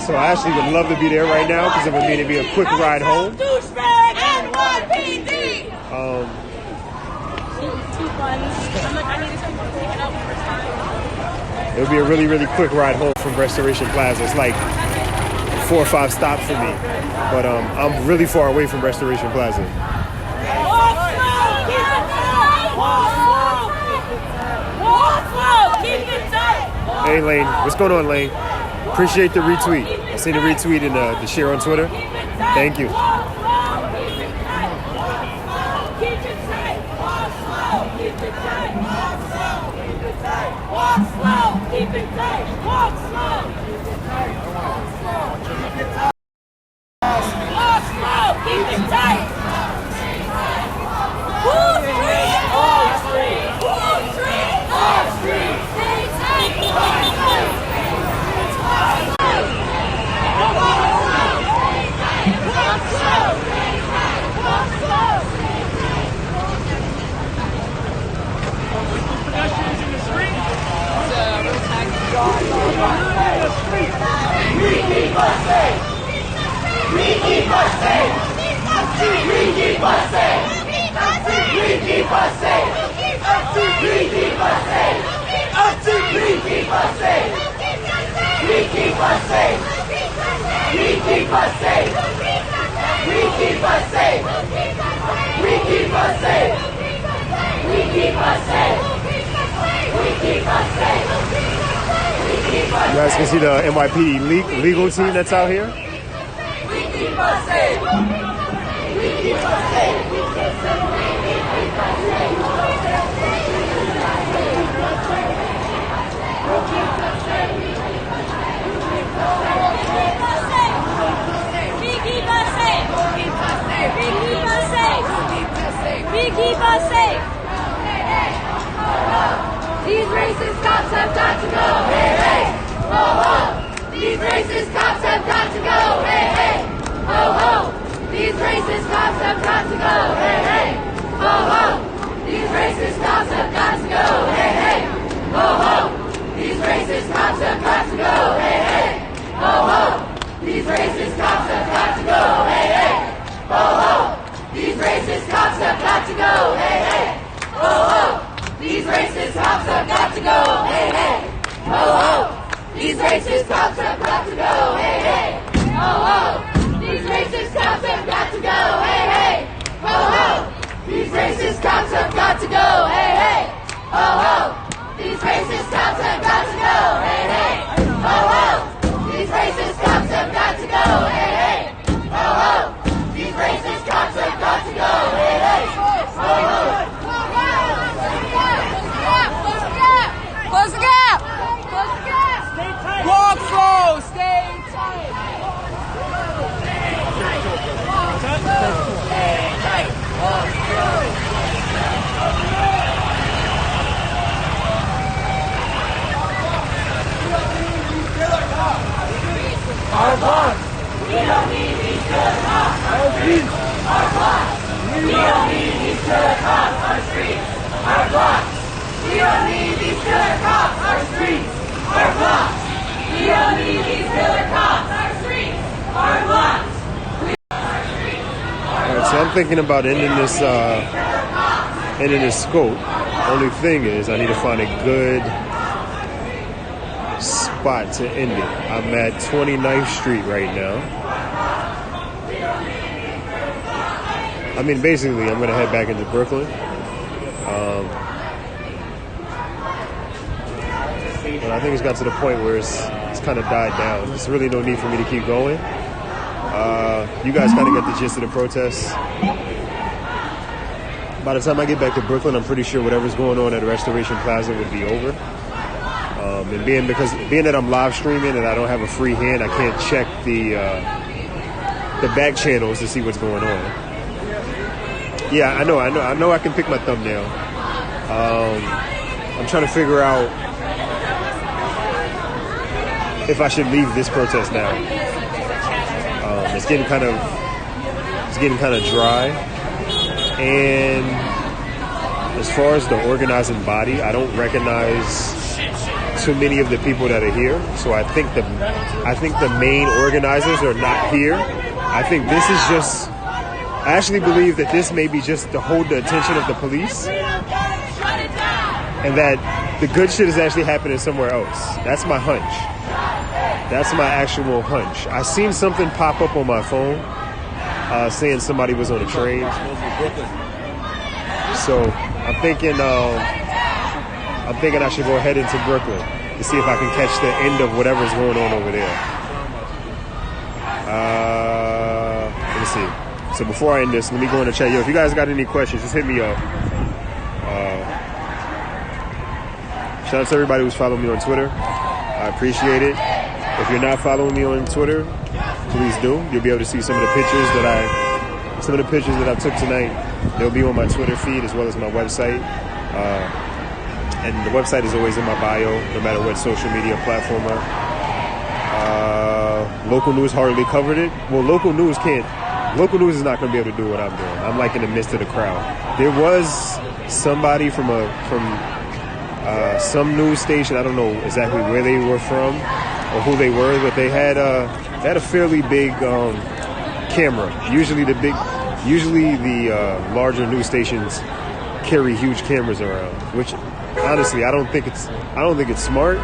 so I actually would love to be there right now because it would mean it'd be a quick ride home. NYPD! It would be a really, really quick ride home from Restoration Plaza. It's like 4 or 5 stops for me. But I'm really far away from Restoration Plaza. Walk slow, keep it tight. Walk slow. Walk slow, keep it tight. Hey Lane, what's going on, Lane? Appreciate the retweet. I seen the retweet and the share on Twitter. Thank you. Walk slow, keep it tight. Keep it tight. Walk slow, keep it tight. Walk slow, keep it tight. Walk slow, keep it tight. Walk slow, keep it tight. Walk slow, keep it tight. Walk slow, keep it tight. Wall Street, Wall Street, Wall Street, Wall Street. Stay tight. Walk slow. Walk slow. Walk slow. Pedestrians in the street. We keep us safe. We keep us safe. We keep us safe. We keep us safe. We keep us safe. We keep us safe. We keep us safe. We keep us safe. We keep us safe. We keep us safe. We keep us safe. We keep us safe. You guys can see the NYPD legal team that's out here. We keep us safe. We keep us safe. We keep us safe. These racist cops have got to go. Hey, hey, ho, ho. These racist cops have got to go. Hey, hey, ho, ho. These racist cops have got to go. Hey, hey, ho, ho. These racist cops have got to go. Hey, hey, ho, ho. These racist cops have got to go. Hey, hey, ho, ho. These racist cops have got to go. Hey, hey, ho, ho. These racist cops have got to go. Hey, hey, ho, ho. These racist cops have got to go. Hey, hey, ho, ho. These racist cops have got to go. Hey, hey, ho, ho. These racist cops have got to go. Hey, hey, ho, ho. These racist cops have got to go. Hey, hey, ho, ho. These racist cops have got to go. Hey, hey, ho, ho. These racist cops have got to go. Hey, hey, ho, ho. These racist cops have got to go. Hey, hey, ho, ho. Close the gap! Close the gap! Stay tight. Walk slow! Stay tight! Stay tight! Walk slow! Our blocks! We don't need these killer cops! Our streets! Our blocks! We don't need these killer cops! Our streets! Our blocks! We don't need these killer cops, our streets, our blocks. We don't need these killer cops, our streets, our blocks. Alright, so I'm thinking about ending this scope. Only thing is I need to find a good spot to end it. I'm at 29th Street right now. I mean, basically, I'm gonna head back into Brooklyn. But I think it's got to the point where it's kind of died down. There's really no need for me to keep going. You guys kind of get the gist of the protests. By the time I get back to Brooklyn, I'm pretty sure whatever's going on at Restoration Plaza would be over. And being that I'm live streaming and I don't have a free hand, I can't check the back channels to see what's going on. Yeah, I know I can pick my thumbnail. I'm trying to figure out if I should leave this protest now. It's getting kind of dry, and as far as the organizing body, I don't recognize too many of the people that are here. So I think the main organizers are not here. I think this is just. I actually believe that this may be just to hold the attention of the police, and that the good shit is actually happening somewhere else. That's my hunch. That's my actual hunch. I seen something pop up on my phone saying somebody was on a train. So I'm thinking I should go ahead into Brooklyn to see if I can catch the end of whatever's going on over there. Let me see. So before I end this, let me go in the chat. Yo, if you guys got any questions, just hit me up. Shout out to everybody who's following me on Twitter. I appreciate it. If you're not following me on Twitter, please do. You'll be able to see some of the pictures that I took tonight. They'll be on my Twitter feed as well as my website. And the website is always in my bio, no matter what social media platform local news hardly covered it. Well, local news is not going to be able to do what I'm doing. I'm like in the midst of the crowd. There was somebody from some news station. I don't know exactly where they were from or who they were, but they had a fairly big camera. Usually the larger news stations carry huge cameras around, which honestly I don't think it's smart.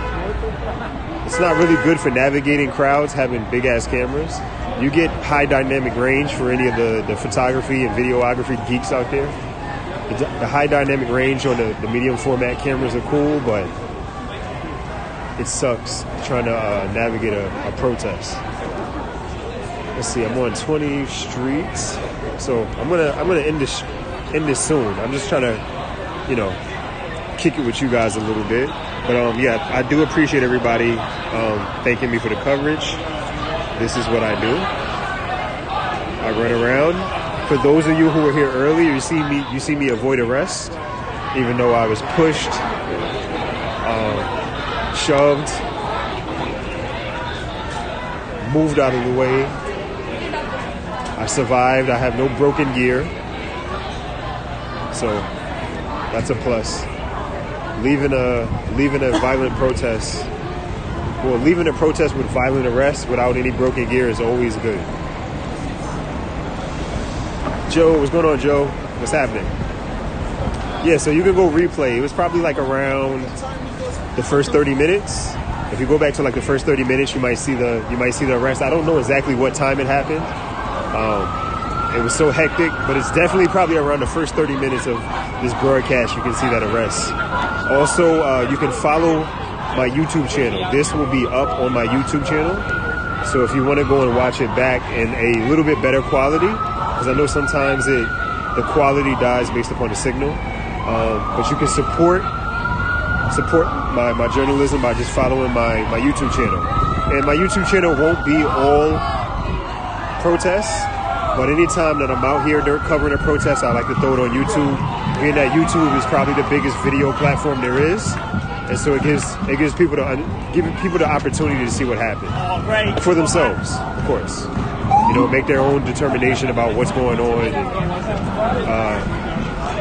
It's not really good for navigating crowds having big ass cameras. You get high dynamic range for any of the photography and videography geeks out there. The high dynamic range on the medium format cameras are cool, but it sucks trying to navigate a protest. Let's see, I'm on 20th Street, so I'm gonna end this soon. I'm just trying to, kick it with you guys a little bit. But yeah, I do appreciate everybody thanking me for the coverage. This is what I do. I run around. For those of you who were here earlier, you see me avoid arrest, even though I was pushed, shoved, moved out of the way. I survived. I have no broken gear, so that's a plus. Leaving a violent protest, leaving a protest with violent arrest without any broken gear is always good. Joe, what's going on, Joe? What's happening? Yeah, so you can go replay. It was probably like around the first 30 minutes. If you go back to like the first 30 minutes, you might see the arrest. I don't know exactly what time it happened. It was so hectic, but it's definitely probably around the first 30 minutes of this broadcast. You can see that arrest. Also, you can follow my YouTube channel. This will be up on my YouTube channel. So if you want to go and watch it back in a little bit better quality, because I know sometimes the quality dies based upon the signal. But you can support my journalism by just following my YouTube channel. And my YouTube channel won't be all protests, but anytime that I'm out here covering a protest, I like to throw it on YouTube. Being that YouTube is probably the biggest video platform there is, and so it gives people the opportunity to see what happened for themselves, of course. Make their own determination about what's going on, and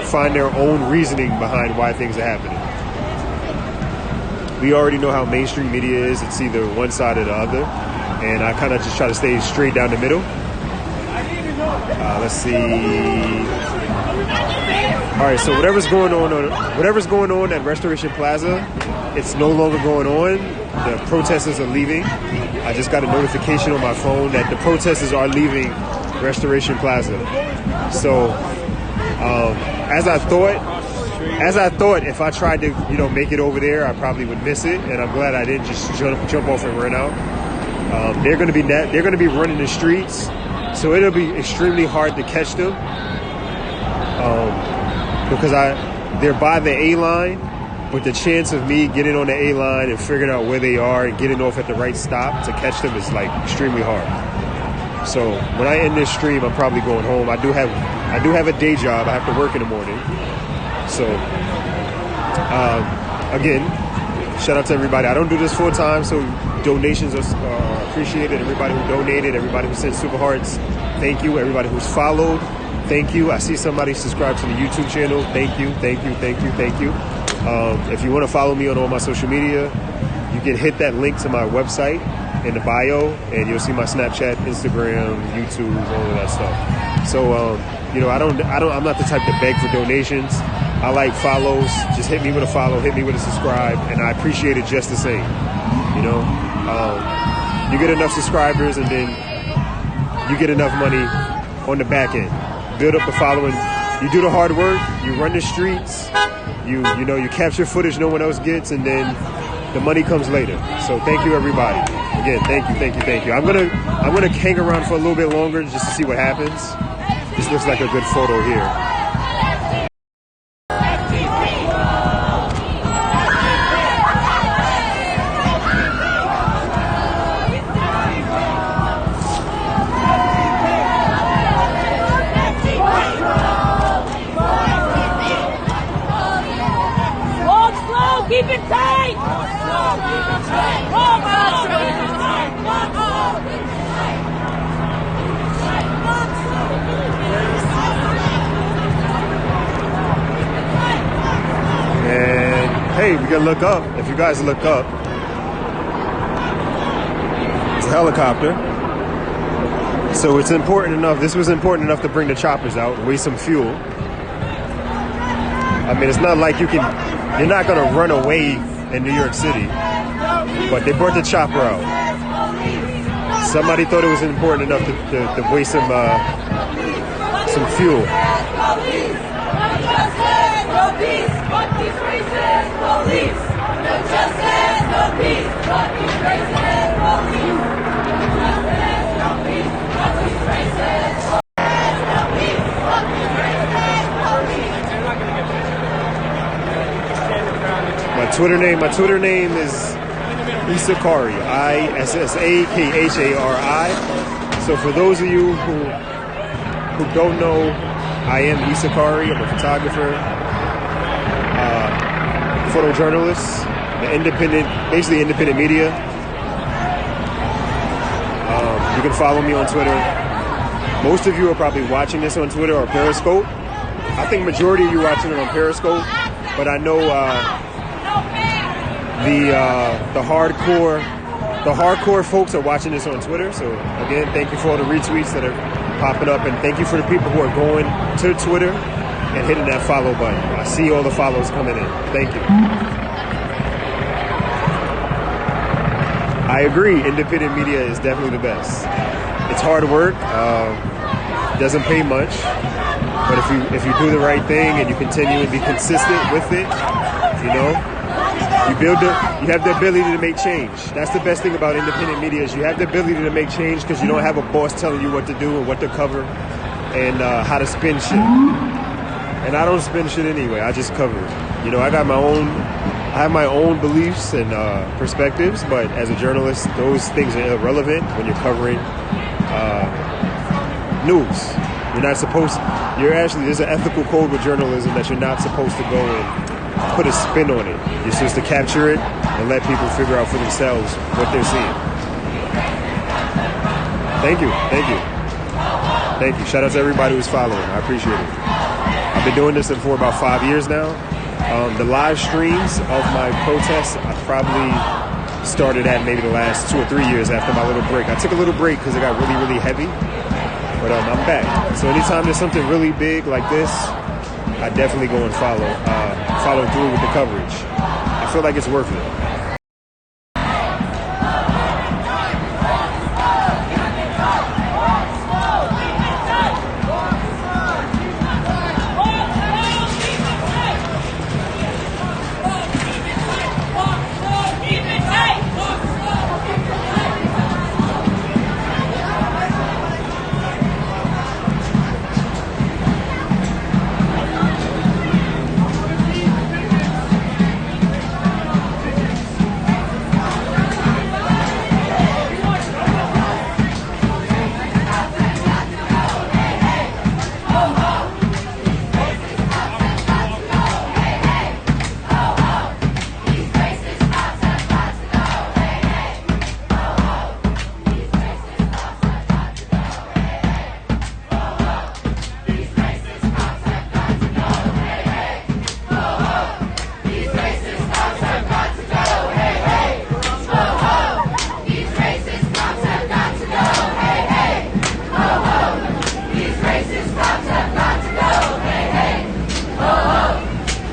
find their own reasoning behind why things are happening. We already know how mainstream media is. It's either one side or the other, and I kind of just try to stay straight down the middle. Let's see. All right, so whatever's going on at Restoration Plaza, it's no longer going on. The protesters are leaving. I just got a notification on my phone that the protesters are leaving Restoration Plaza. So, as I thought, if I tried to, make it over there, I probably would miss it. And I'm glad I didn't just jump off and run out. They're going to be running the streets, so it'll be extremely hard to catch them. Because they're by the A line, but the chance of me getting on the A line and figuring out where they are and getting off at the right stop to catch them is like extremely hard. So when I end this stream, I'm probably going home. I do have a day job. I have to work in the morning. So again, shout out to everybody. I don't do this full time, so donations are appreciated. Everybody who donated, everybody who sent super hearts, thank you. Everybody who's followed, thank you. I see somebody subscribe to the YouTube channel. Thank you. If you want to follow me on all my social media, you can hit that link to my website in the bio, and you'll see my Snapchat, Instagram, YouTube, all of that stuff. So, I'm not the type to beg for donations. I like follows. Just hit me with a follow, hit me with a subscribe, and I appreciate it just the same. you get enough subscribers, and then you get enough money on the back end. Build up a following. You do the hard work. You run the streets. You capture footage no one else gets, and then the money comes later. So thank you, everybody. Again, thank you. I'm gonna hang around for a little bit longer just to see what happens. This looks like a good photo here. Keep it tight! And hey, we can look up. If you guys look up, it's a helicopter. So it's important enough. This was important enough to bring the choppers out, waste some fuel. I mean, it's not like you're not gonna run away in New York City, but they brought the chopper out. Somebody thought it was important enough to waste some fuel. My Twitter name is ISSA KHARI, ISSA KHARI. So for those of you who don't know, I am ISSA KHARI. I'm a photographer, photojournalist, basically independent media. You can follow me on Twitter. Most of you are probably watching this on Twitter or Periscope. I think majority of you watching it on Periscope, but I know the hardcore folks are watching this on Twitter. So again, thank you for all the retweets that are popping up, and thank you for the people who are going to Twitter and hitting that follow button. I see all the follows coming in. Thank you. I agree, independent media is definitely the best. It's hard work, doesn't pay much, but if you do the right thing and you continue and be consistent with it, you have the ability to make change. That's the best thing about independent media, is you have the ability to make change because you don't have a boss telling you what to do and what to cover and how to spin shit. And I don't spin shit anyway. I just cover it. I have my own beliefs and perspectives, but as a journalist, those things are irrelevant when you're covering news. There's an ethical code with journalism that you're not supposed to go and put a spin on it. You're supposed to capture it and let people figure out for themselves what they're seeing. Thank you. Shout out to everybody who's following. I appreciate it. I've been doing this for about 5 years now. The live streams of my protests, I probably started at maybe the last 2 or 3 years after my little break. I took a little break because it got really, really heavy, but I'm back. So anytime there's something really big like this, I definitely go and follow through with the coverage. I feel like it's worth it.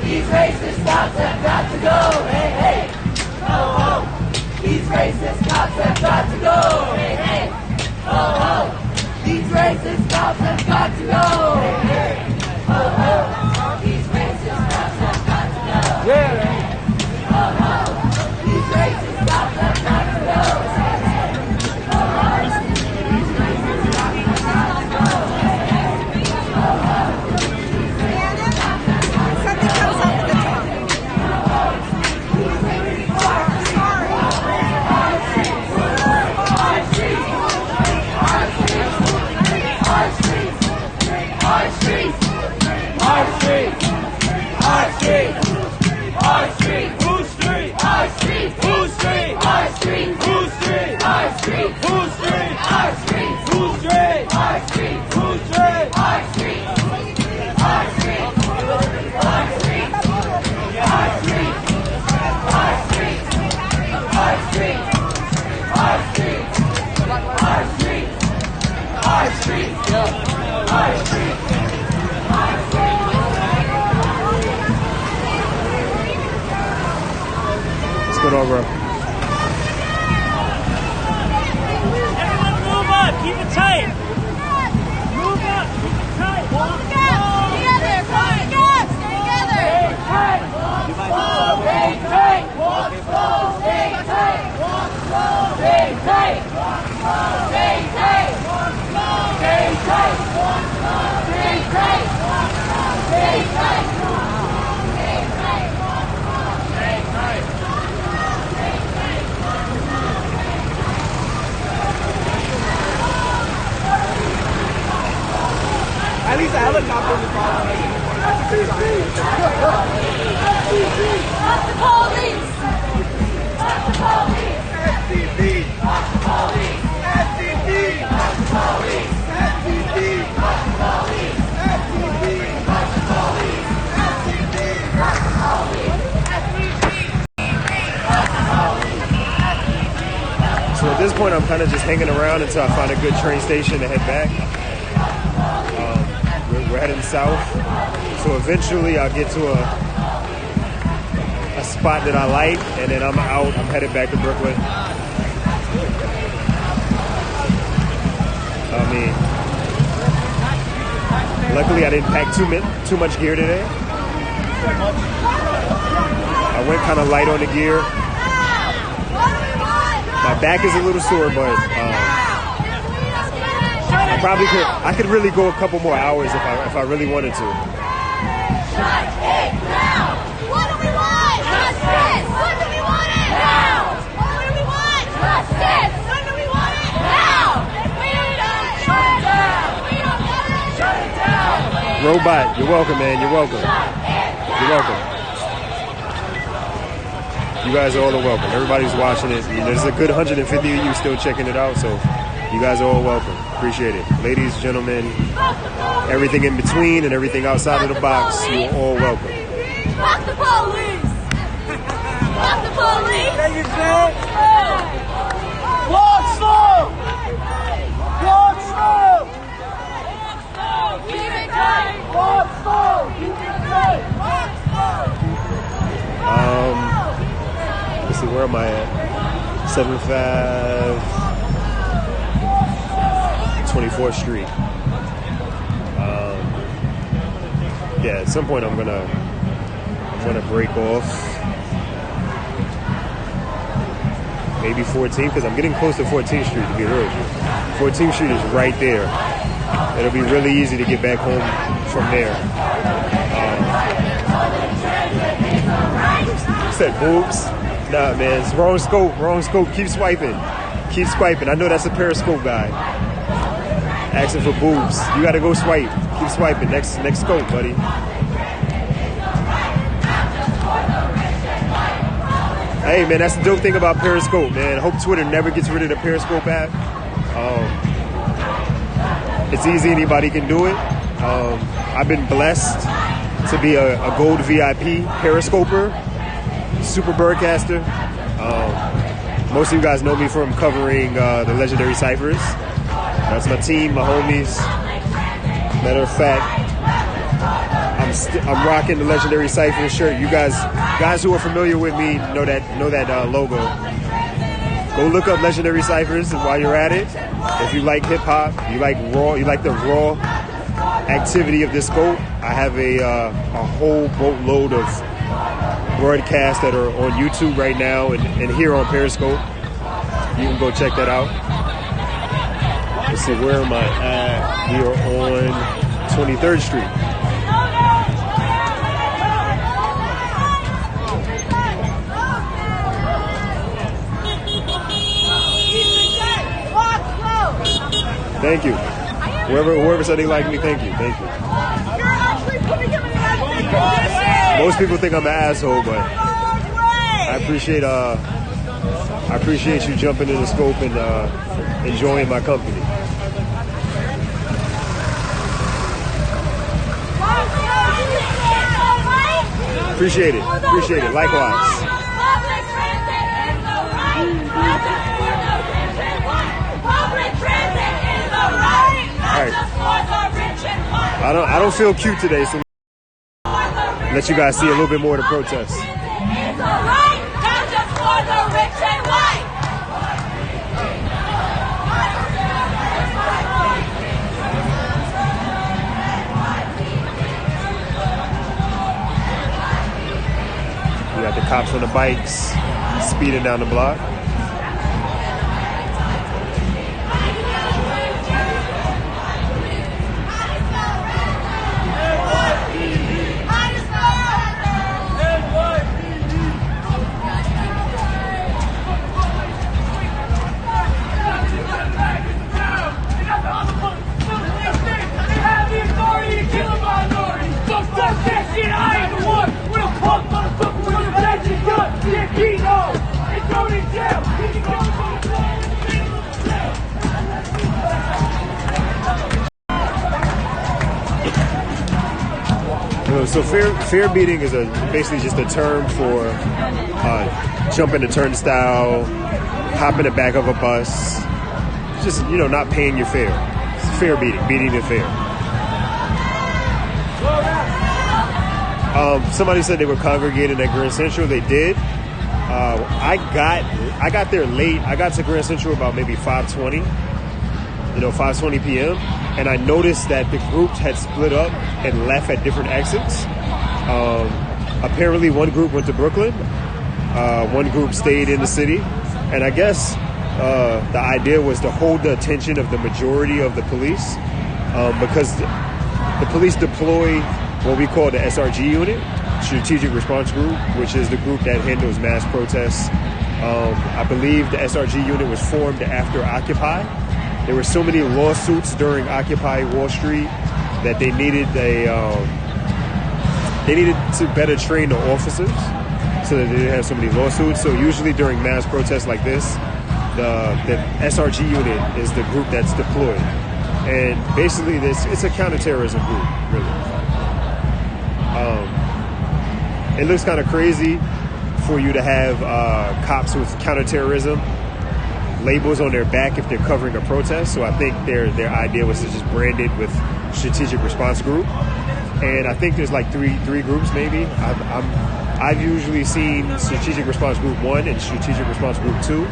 These racist cops have got to go. Hey, hey. Ho, ho. These racist cops have got to go. Hey, hey, ho, ho. These racist cops have got to go. Hey, hey, ho, ho. These racist cops have got to go. Yeah. Ho, ho. These racist cops have got to go. Hey, hey, ho, ho. These racist cops have got to go. Hey, hey, ho, ho. Something comes up at the top. What's going on, bro? Everyone move up. Keep it tight. Move up. Keep it tight. Hold the gap. Together. Hold the gap. Stay together. Stay tight. Walk slow. Stay tight. Walk slow. Stay tight. Walk slow. Stay tight. Walk slow. Stay tight. Walk slow. Stay tight. Walk slow. Stay tight. Stay tight. Walk slow. Stay tight. At least a helicopter was following. Fuck the police! Fuck the police! FTP. Fuck the police! FTP. Fuck the police! FTP. Fuck the police! FTP. Fuck the police! FTP. Fuck the police! So at this point, I'm kind of just hanging around until I find a good train station to head back. We're heading south, so eventually I'll get to a spot that I like, and then I'm out. I'm headed back to Brooklyn. I mean, luckily I didn't pack too much gear today. I went kind of light on the gear. My back is a little sore, but I could really go a couple more hours if I really wanted to. Shut it down! What do we want? Justice! What do we want it now? What do we want? Justice! When do we want it now? We don't want it. Shut it down! We don't want it. Shut it down! Robot, you're welcome, man. You're welcome. You're welcome. You guys all are welcome. Everybody's watching it. There's a good 150 of you still checking it out, so you guys are all welcome. Appreciate it. Ladies, gentlemen, everything in between and everything outside of the box, you're all welcome. Fuck the police! Fuck the police! Take it slow. Walk slow. Walk slow. Keep it tight! Walk slow. Keep it tight. Walk slow. Let's see, where am I at? 24th Street. Yeah, at some point I'm gonna break off. Maybe 14th, because I'm getting close to 14th Street, to be real with you. 14th Street is right there. It'll be really easy to get back home from there. Said boobs? Nah, man, it's wrong scope, wrong scope. Keep swiping. Keep swiping. I know that's a Periscope guy. Asking for boobs. You gotta go swipe. Keep swiping. Next scope, buddy. Hey, man, that's the dope thing about Periscope, man. I hope Twitter never gets rid of the Periscope app. It's easy. Anybody can do it. I've been blessed to be a gold VIP Periscoper, super broadcaster. Most of you guys know me from covering the legendary ciphers. That's my team, my homies. Matter of fact, I'm rocking the legendary cipher shirt. You guys who are familiar with me know that logo. Go look up Legendary Ciphers while you're at it. If you like hip hop, you like the raw activity of this scope, I have a whole boatload of broadcasts that are on YouTube right now and here on Periscope. You can go check that out. Let's see, where am I at? We are on 23rd Street. Thank you. Whoever said they like me, thank you. Thank you. You're actually putting him in an unsafe position. Most people think I'm an asshole, but I appreciate you jumping in the scope and enjoying my company. Appreciate it. Likewise. Public transit is the right. Not just for the rich and white. Public transit is the right. Not just for the rich and white. I don't feel cute today, so let you guys see a little bit more of the protest. It's the right. Not just for the rich and white. We got the cops on the bikes speeding down the block. So fair beating is basically just a term for jumping a turnstile, hopping the back of a bus, just not paying your fare. It's fair beating the fare. Somebody said they were congregating at Grand Central. They did. I got there late. I got to Grand Central about maybe 5:20. 5:20 p.m. And I noticed that the groups had split up and left at different exits. Apparently one group went to Brooklyn, one group stayed in the city, and I guess the idea was to hold the attention of the majority of the police, because the police deploy what we call the SRG unit, Strategic Response Group, which is the group that handles mass protests. I believe the SRG unit was formed after Occupy. There were so many lawsuits during Occupy Wall Street that they needed to better train the officers so that they didn't have so many lawsuits. So usually during mass protests like this, the SRG unit is the group that's deployed. And basically it's a counterterrorism group, really. It looks kind of crazy for you to have cops with counterterrorism labels on their back if they're covering a protest. So I think their idea was to just brand it with Strategic Response Group. And I think there's like three groups maybe. I've usually seen Strategic Response Group 1 and Strategic Response Group 2,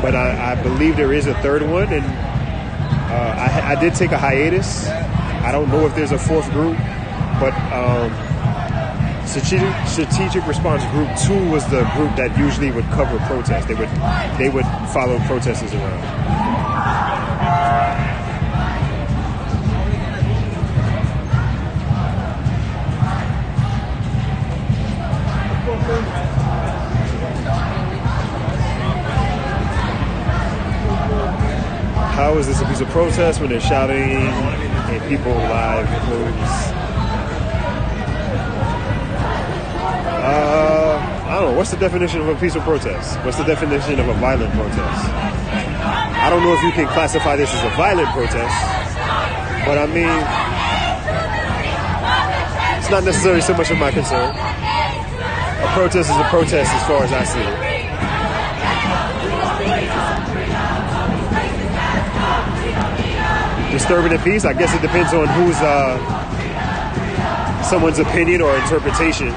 but I believe there is a third one, and I did take a hiatus. I don't know if there's a fourth group, but Strategic Response Group 2 was the group that usually would cover protests. They would follow protesters around. How is this a piece of protest when they're shouting and people live clothes? I don't know. What's the definition of a peaceful protest? What's the definition of a violent protest? I don't know if you can classify this as a violent protest, but I mean, it's not necessarily so much of my concern. A protest is a protest as far as I see it. Disturbing the peace? I guess it depends on who's someone's opinion or interpretation.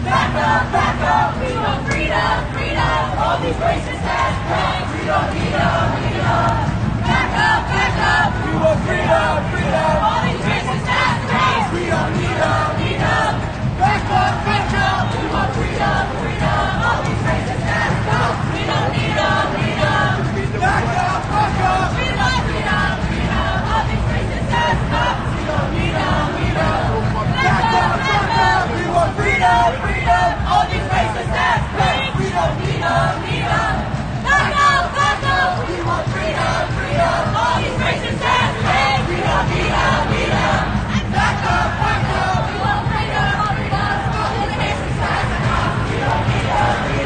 Back up, we want freedom, freedom. All these racist ass things, we don't need them, Back up, we want freedom, freedom. All these racist ass things, we don't need them, Back up, we want freedom, freedom. All these racist ass things, we don't need them, Back up, we want freedom, freedom. All these racist ass things, we don't need them, Back up, we want freedom, freedom. All these racist ass things, we don't need them, Back up, we want freedom, freedom. All these racist ass things, we don't need them, Back up, we want freedom, freedom. All these racist ass things, we don't need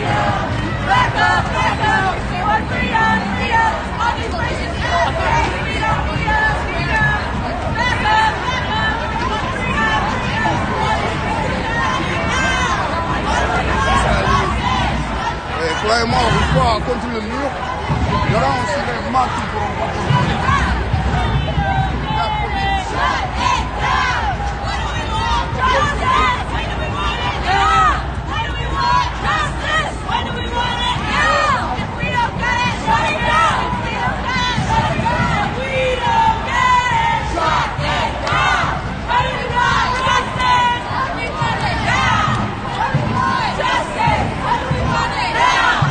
them, Back up, we want freedom, freedom. All these racist ass things, we don't need them, Back up, we want freedom, freedom. All these racist ass Hey, fly them off before I come to the New York. You don't see that monkey for them. Shut it down! What do we want? Justice! When do we want it? Now! When do we want justice? When do we want it? Now! If we don't get it, shut it down! If we don't get it, shut it down! If we don't get it, shut it down! When do we want justice? When do we want it? Now! When do we want justice? When do we want it? Now!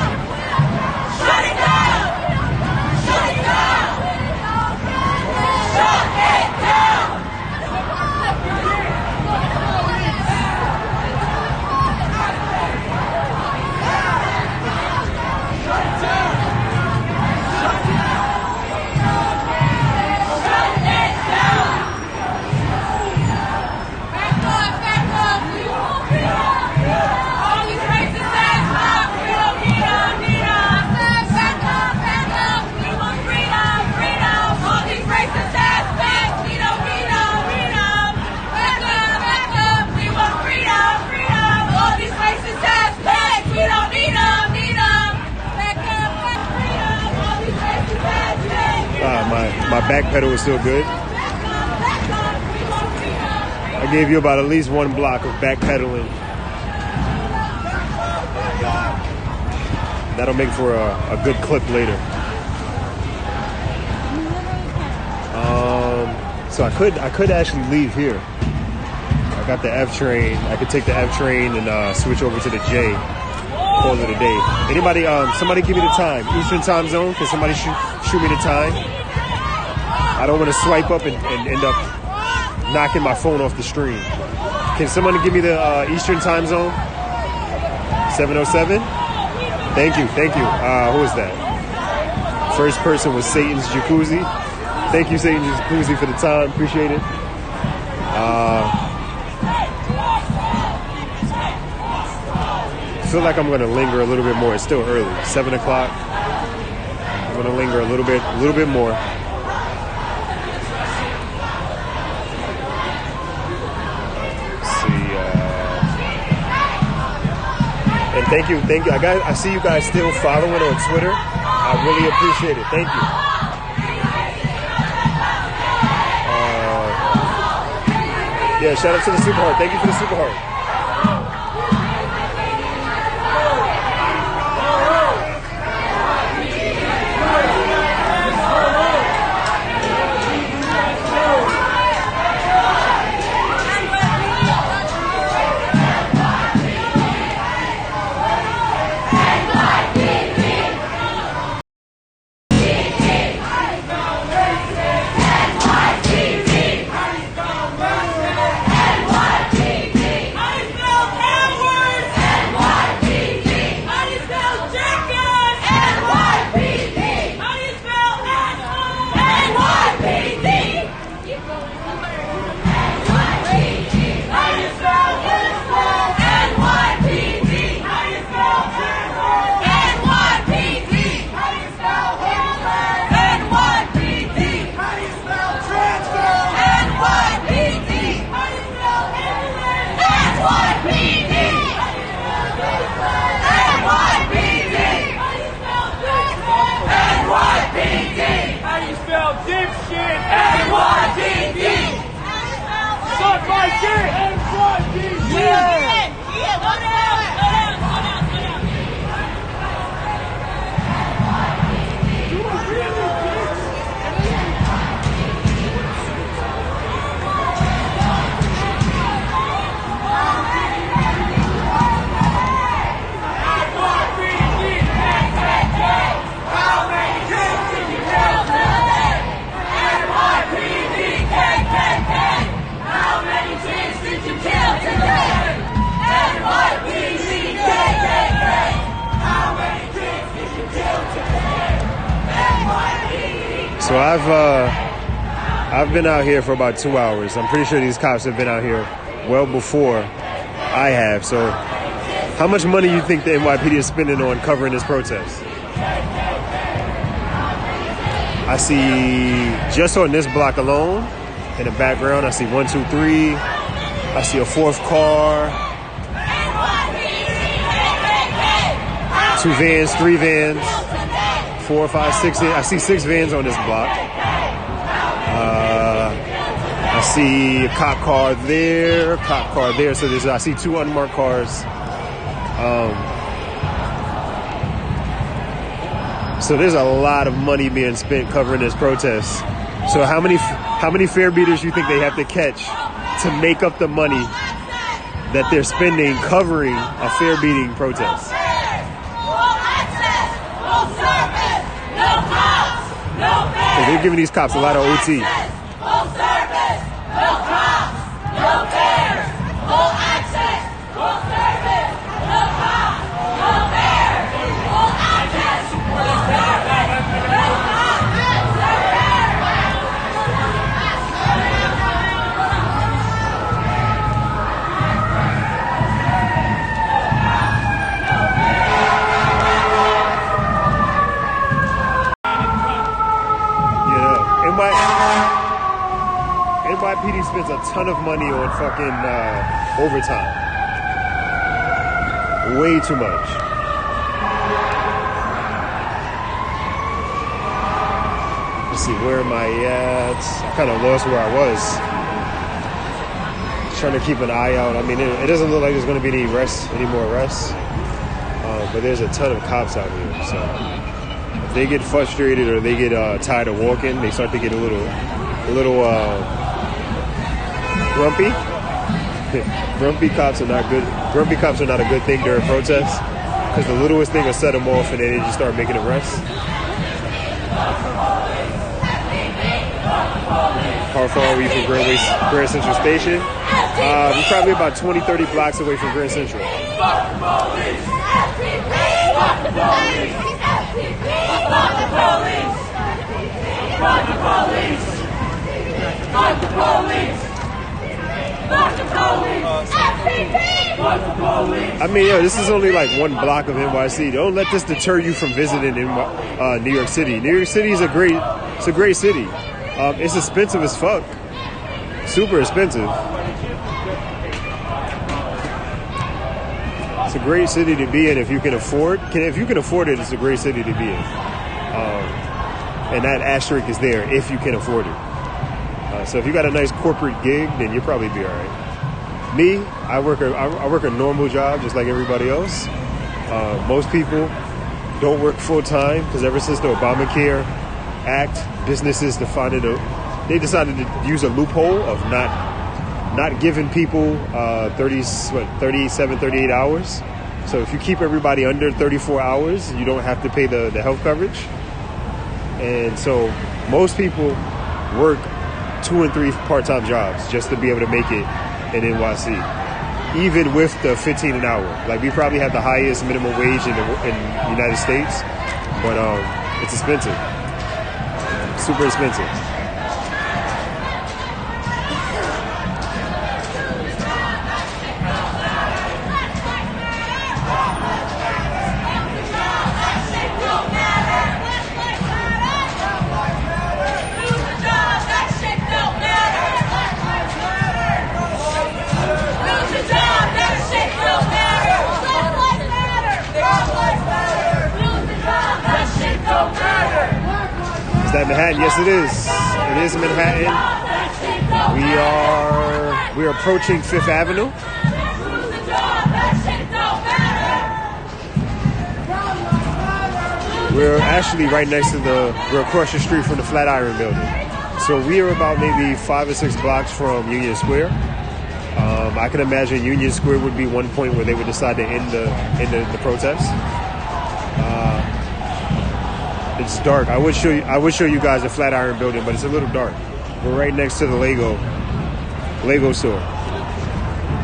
Shut it down! Shut it down! Shut it down! Back up! We won't be all these racist ass cops, we don't need them, Back up! We want freedom, freedom. All these racist ass things, we don't need them, Back up! We want freedom, freedom. All these racist ass things, we don't need them, Back up, freedom. All these racist ass things. My back pedal is still good. I gave you about at least one block of backpedaling. That'll make for a good clip later. So I could actually leave here. I got the F train. I could take the F train and switch over to the J. Call it a day. Anybody? Somebody give me the time. Eastern time zone. Can somebody shoot me the time? I don't want to swipe up and end up knocking my phone off the screen. Can someone give me the Eastern time zone? 7:07? Thank you. Who is that? First person was Satan's Jacuzzi. Thank you, Satan's Jacuzzi, for the time. Appreciate it. I feel like I'm going to linger a little bit more. It's still early. 7 o'clock. I'm going to linger a little bit more. And thank you. I see you guys still following on Twitter. I really appreciate it. Thank you. Yeah, shout out to the Super Heart. Thank you for the Super Heart. NYPD! Suck my dick! NYPD! So I've been out here for about 2 hours. I'm pretty sure these cops have been out here well before I have. So how much money you think the NYPD is spending on covering this protest? I see just on this block alone, in the background, I see 1, 2, 3. I see a 4th car. 2 vans, 3 vans, 4, 5, 6. I see 6 vans on this block. I see a cop car there, cop car there. So I see 2 unmarked cars. So there's a lot of money being spent covering this protest. So how many fare beaters you think they have to catch to make up the money that they're spending covering a fare beating protest? So they're giving these cops a lot of OT. NYPD spends a ton of money on fucking overtime. Way too much. Let's see, where am I at? I kind of lost where I was. Trying to keep an eye out. I mean, it doesn't look like there's going to be any more arrests. But there's a ton of cops out here. So if they get frustrated or they get tired of walking, they start to get a little grumpy. Grumpy cops are not good. Grumpy cops are not a good thing during protests because the littlest thing will set them off and then they just start making arrests. How far are we from Grand Central Station? We're probably about 20-30 blocks away from Grand Central. I mean, this is only like 1 block of NYC. Don't let this deter you from visiting New York City. New York City is a great city. It's expensive as fuck. Super expensive. It's a great city to be in if you can afford. If you can afford it, it's a great city to be in. And that asterisk is there if you can afford it. So if you got a nice corporate gig, then you'll probably be all right. Me, I work a normal job just like everybody else. Most people don't work full time because ever since the Obamacare Act, businesses decided to use a loophole of not giving people 38 hours. So if you keep everybody under 34 hours, you don't have to pay the health coverage. And so most people work 2 and 3 part-time jobs just to be able to make it in NYC, even with the 15 an hour. Like, we probably have the highest minimum wage in the United States, but it's expensive, super expensive. Is that Manhattan? Yes, it is. It is Manhattan. We are approaching 5th Avenue. We're actually right next to we're across the street from the Flatiron Building. So we are about maybe 5 or 6 blocks from Union Square. I can imagine Union Square would be one point where they would decide to end the protest. It's dark. I would show you guys the Flatiron Building, but it's a little dark. We're right next to the Lego store.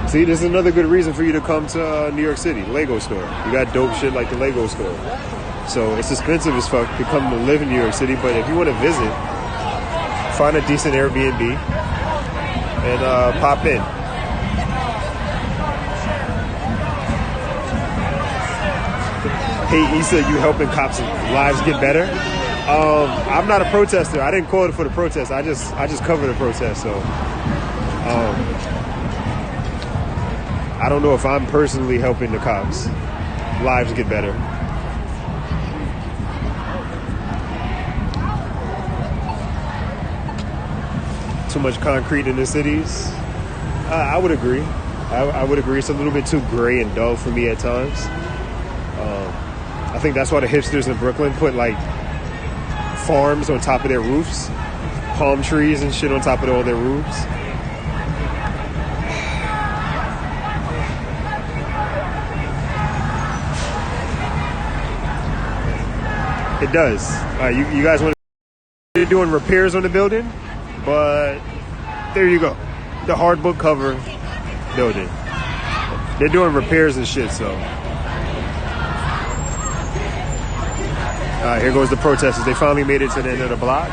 See, this is another good reason for you to come to New York City. Lego store. You got dope shit like the Lego store. So it's expensive as fuck to come to live in New York City, but if you want to visit, find a decent Airbnb, and pop in. Hey, Issa, you helping cops' lives get better? I'm not a protester. I didn't call it for the protest. I just cover the protest. So I don't know if I'm personally helping the cops' lives get better. Too much concrete in the cities? I would agree. I would agree. It's a little bit too gray and dull for me at times. I think that's why the hipsters in Brooklyn put like farms on top of their roofs, palm trees and shit on top of all their roofs. It does. You guys want to doing repairs on the building, but there you go. The hard book cover building. They're doing repairs and shit, so. Here goes the protesters. They finally made it to the end of the block.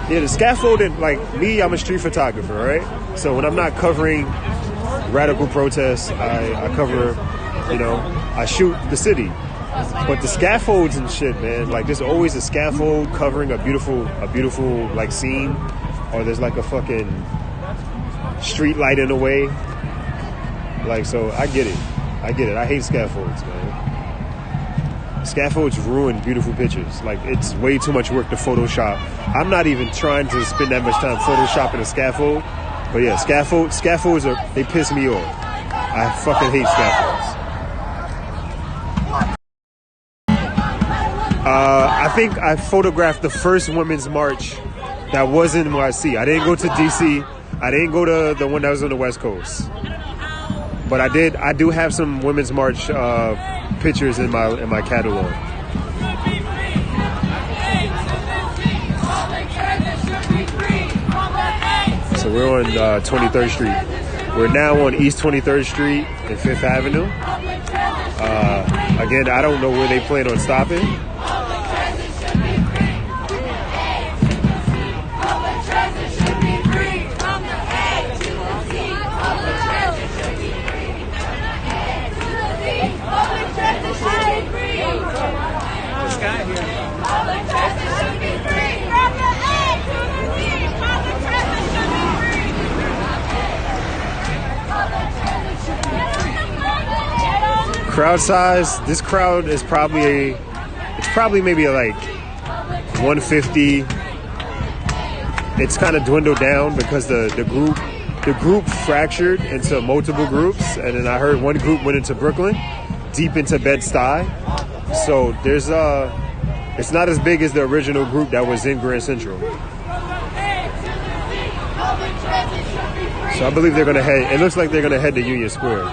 Yeah, the scaffolding, like me, I'm a street photographer, right? So when I'm not covering radical protests, I cover, I shoot the city. But the scaffolds and shit, man, like there's always a scaffold covering a beautiful like scene, or there's like a fucking street light in the way. Like, so I get it. I hate scaffolds, man. Scaffolds ruin beautiful pictures. Like, it's way too much work to Photoshop. I'm not even trying to spend that much time Photoshopping a scaffold. But yeah, scaffolds they piss me off. I fucking hate scaffolds. I think I photographed the first women's march that was in NYC. I didn't go to DC. I didn't go to the one that was on the West Coast. But I do have some women's march pictures in my catalog. So we're on 23rd Street. We're now on East 23rd Street and 5th Avenue. Again, I don't know where they plan on stopping. Crowd size, this crowd is probably maybe like 150. It's kind of dwindled down because the group fractured into multiple groups, and then I heard one group went into Brooklyn, deep into Bed-Stuy. So there's it's not as big as the original group that was in Grand Central. So I believe they're gonna head. It looks like they're gonna head to Union Square.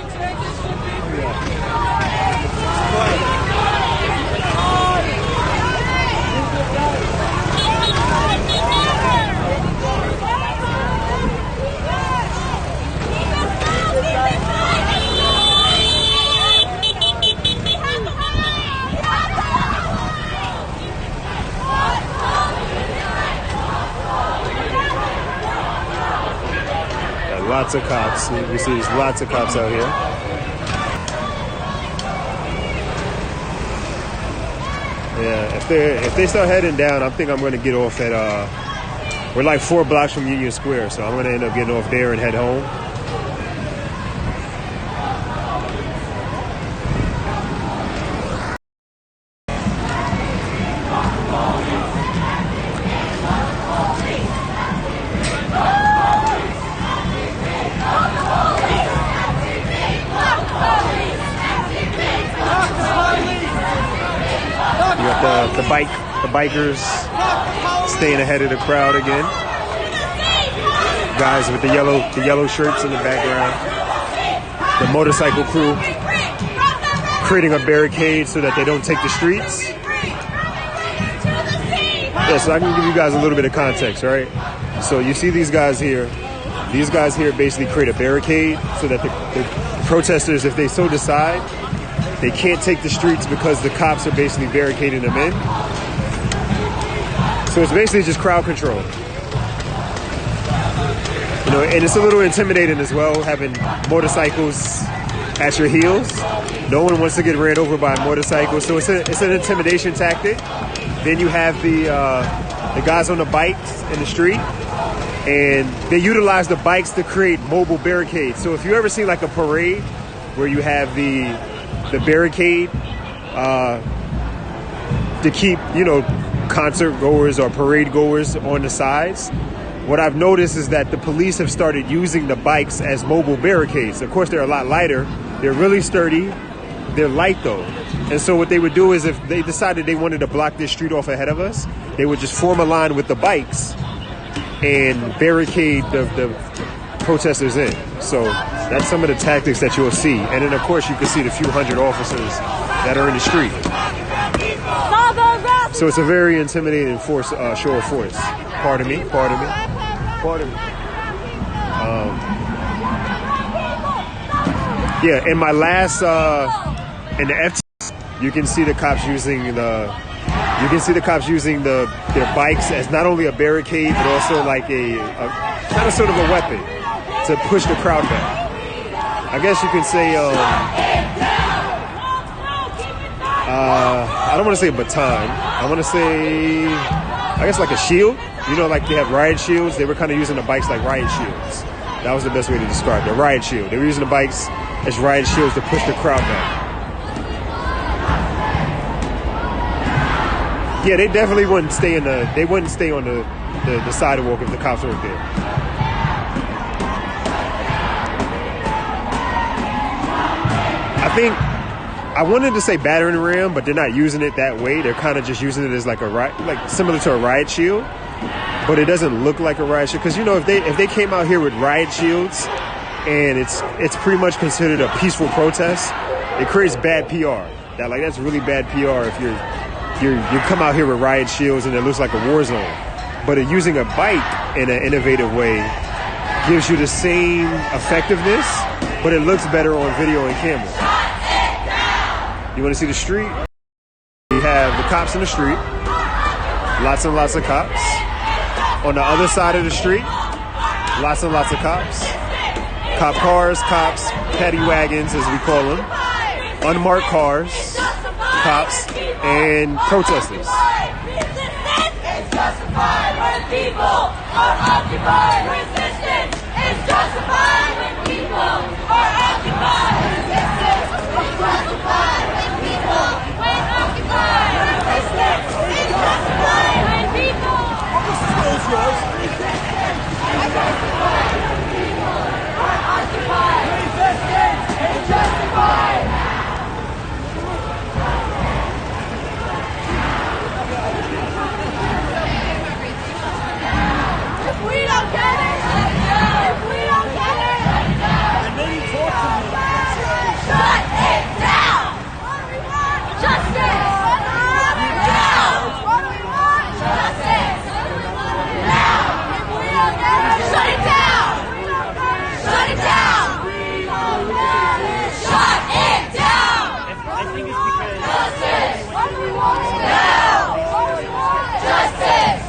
Lots of cops. You see there's lots of cops out here. Yeah, if they start heading down, I think I'm going to get off at we're like 4 blocks from Union Square, so I'm going to end up getting off there and head home. The bikers staying ahead of the crowd again. Guys with the yellow shirts in the background. The motorcycle crew creating a barricade so that they don't take the streets. Yeah, so I can give you guys a little bit of context, right? So you see these guys here. These guys here basically create a barricade so that the protesters, if they so decide, they can't take the streets because the cops are basically barricading them in. So it's basically just crowd control. You know, and it's a little intimidating as well, having motorcycles at your heels. No one wants to get ran over by a motorcycle, so it's an intimidation tactic. Then you have the guys on the bikes in the street, and they utilize the bikes to create mobile barricades. So if you ever see like a parade where you have the barricade to keep, you know, concert goers or parade goers on the sides, what I've noticed is that the police have started using the bikes as mobile barricades. Of course, they're a lot lighter. They're really sturdy. They're light though. And so what they would do is if they decided they wanted to block this street off ahead of us, they would just form a line with the bikes and barricade the protesters in. So that's some of the tactics that you'll see. And then of course you can see the few hundred officers that are in the street. So it's a very intimidating force, show of force. Pardon me. Yeah, in my last, in the FTP, you can see the cops using their bikes as not only a barricade but also like a kind of sort of a weapon to push the crowd back. I guess you can say, I don't want to say a baton. I want to say, I guess like a shield. You know, like they have riot shields. They were kind of using the bikes like riot shields. That was the best way to describe it. A riot shield. They were using the bikes as riot shields to push the crowd back. Yeah, they definitely wouldn't stay on the sidewalk if the cops weren't there. I think I wanted to say battering ram, but they're not using it that way. They're kind of just using it as like a riot, like similar to a riot shield, but it doesn't look like a riot shield. Because you know, if they came out here with riot shields, and it's pretty much considered a peaceful protest, it creates bad PR. That's really bad PR if you come out here with riot shields and it looks like a war zone. But using a bike in an innovative way gives you the same effectiveness, but it looks better on video and camera. You want to see the street? We have the cops in the street. Lots and lots of cops. On the other side of the street, lots and lots of cops. Cop cars, cops, paddy wagons, as we call them. Unmarked cars, cops, and protesters. Resistance is justified when people are occupied. Resistance is justified when people are occupied. Resistance is justified when people are occupied. Resistance is justified when people are occupied. Resistance is justified. If we don't get it, if we don't get it, and then you talk to me. Shut it down. What do we want? Justice. Now. What do we want? Justice. Now. If we don't get it, shut it down. Shut it down. Shut it down. I think it's because Justice. What do we want? Now. What do we want? Justice.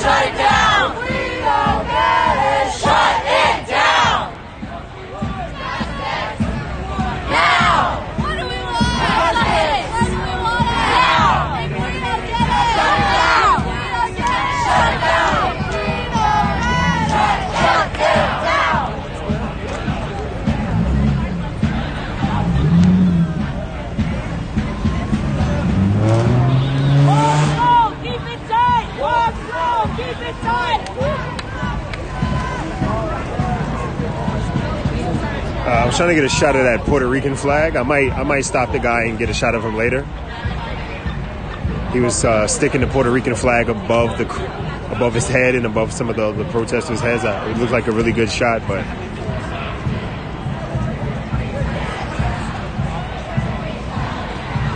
Shut it down! We don't get it! Shut it down! Now! What do we want? Justice! What do we want? Now! If we don't get it! Shut it down! We don't get it! Shut it down! We don't get it! Shut it down! Walk slow! Keep it tight! Walk slow! Keep it tight! I was trying to get a shot of that Puerto Rican flag. I might stop the guy and get a shot of him later. He was sticking the Puerto Rican flag above his head and above some of the protesters' heads. It looked like a really good shot, but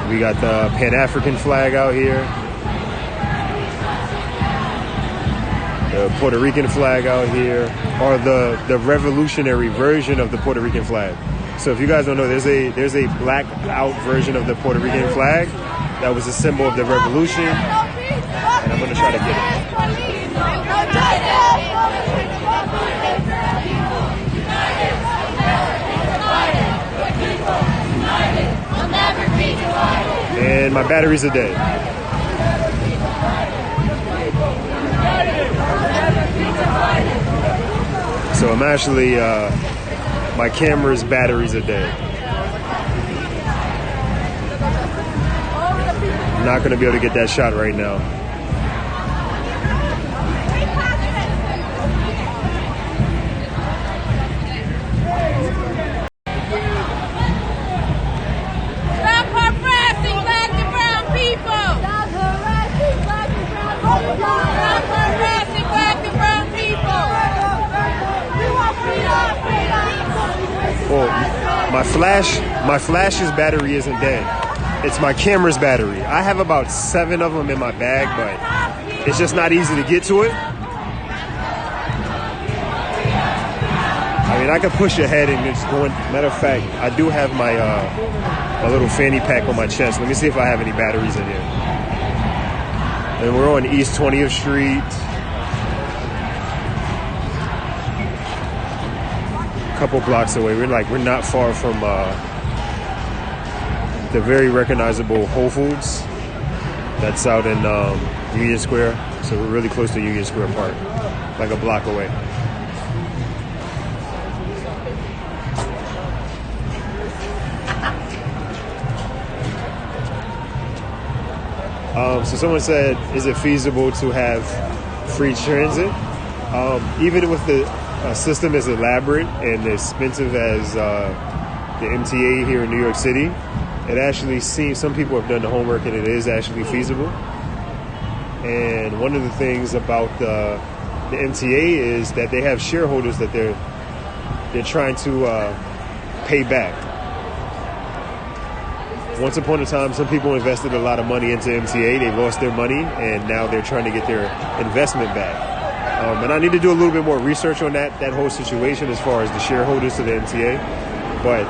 we got the Pan-African flag out here. The Puerto Rican flag out here, or the revolutionary version of the Puerto Rican flag. So if you guys don't know, there's a black out version of the Puerto Rican flag that was a symbol of the revolution, and I'm gonna try to get it. And my batteries are dead. So I'm actually, my camera's batteries are dead. I'm not gonna be able to get that shot right now. Stop harassing black and brown people! Stop harassing black and brown people! Stop harassing black and brown people! We want freedom! Well, my flash's battery isn't dead. It's my camera's battery. I have about 7 of them in my bag, but it's just not easy to get to it. I mean, I could push ahead and just go in. Matter of fact, I do have my my little fanny pack on my chest. Let me see if I have any batteries in here. And we're on East 20th Street. A couple blocks away. We're not far from the very recognizable Whole Foods that's out in Union Square. So we're really close to Union Square Park, like a block away. So someone said, is it feasible to have free transit? Even with the system as elaborate and expensive as the MTA here in New York City, it actually seems some people have done the homework and it is actually feasible. And one of the things about the MTA is that they have shareholders that they're trying to pay back. Once upon a time, some people invested a lot of money into MTA. They lost their money, and now they're trying to get their investment back. And I need to do a little bit more research on that whole situation as far as the shareholders to the MTA. But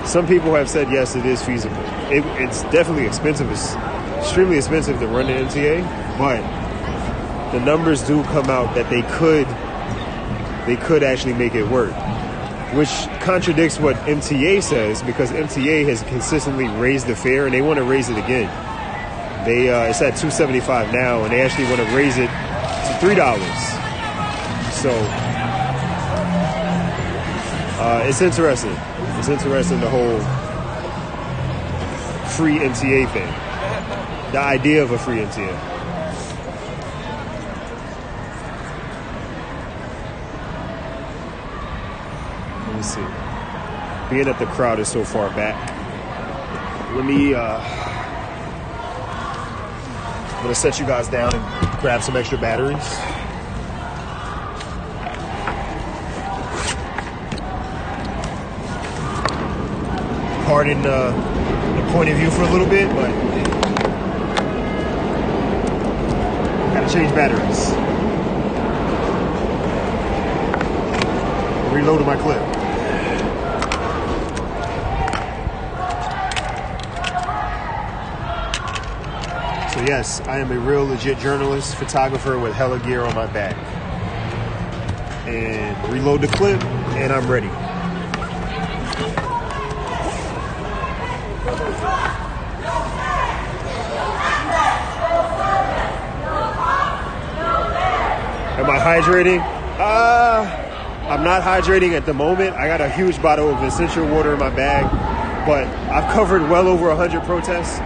some people have said, yes, it is feasible. It's definitely expensive. It's extremely expensive to run the MTA, but the numbers do come out that they could actually make it work, which contradicts what MTA says, because MTA has consistently raised the fare and they want to raise it again. It's at $2.75 now, and they actually want to raise it to $3. So it's interesting. It's interesting, the whole free MTA thing, the idea of a free MTA. Let me see. Being that the crowd is so far back, let me I'm gonna set you guys down and grab some extra batteries. Pardon the point of view for a little bit, but gotta change batteries. Reloaded my clip. So yes, I am a real legit journalist, photographer with hella gear on my back. And reload the clip, and I'm ready. Am I hydrating? I'm not hydrating at the moment. I got a huge bottle of essential water in my bag, but I've covered well over 100 protests.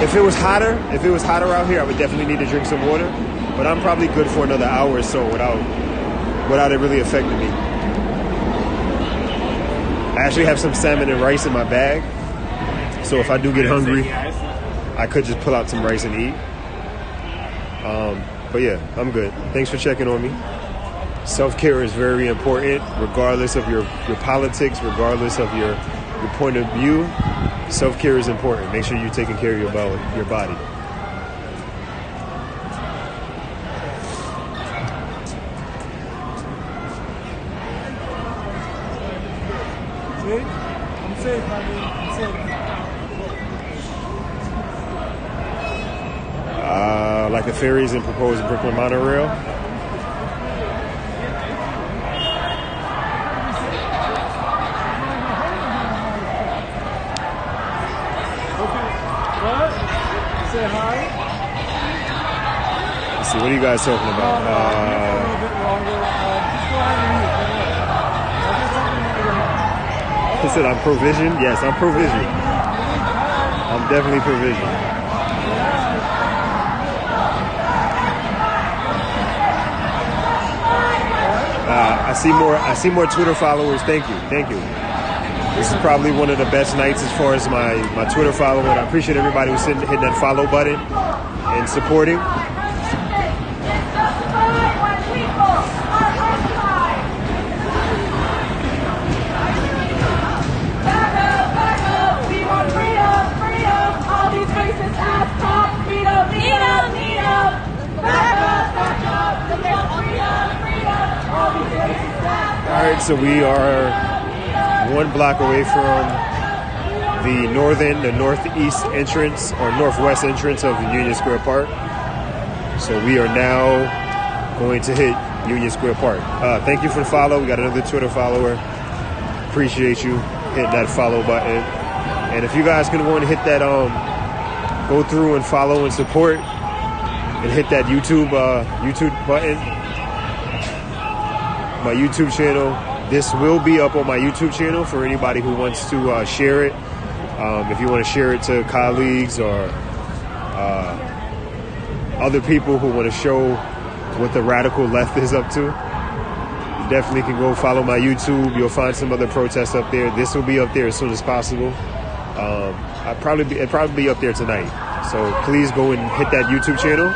If it was hotter out here, I would definitely need to drink some water, but I'm probably good for another hour or so without it really affecting me. I actually have some salmon and rice in my bag, so if I do get hungry, I could just pull out some rice and eat. But yeah, I'm good. Thanks for checking on me. Self-care is very important, regardless of your politics, regardless of your point of view. Self-care is important. Make sure you're taking care of your body. See? I'm safe, honey. I'm safe. Like the ferries and proposed Brooklyn monorail. What? Say hi. Let's see, what are you guys talking about? A little bit longer. Just go ahead and leave. He said I'm provision. Yes, I'm provision. I'm definitely provision. I see more Twitter followers. Thank you. This is probably one of the best nights as far as my Twitter following. I appreciate everybody who's hitting that follow button and supporting. All right, so we are 1 block away from the northeast entrance or northwest entrance of Union Square Park. So we are now going to hit Union Square Park. Thank you for the follow. We got another Twitter follower. Appreciate you hitting that follow button. And if you guys can go and hit that, go through and follow and support, and hit that YouTube button. My YouTube channel. This will be up on my YouTube channel for anybody who wants to share it. If you want to share it to colleagues or other people who want to show what the radical left is up to, you definitely can go follow my YouTube. You'll find some other protests up there. This will be up there as soon as possible. It'll probably be up there tonight. So please go and hit that YouTube channel.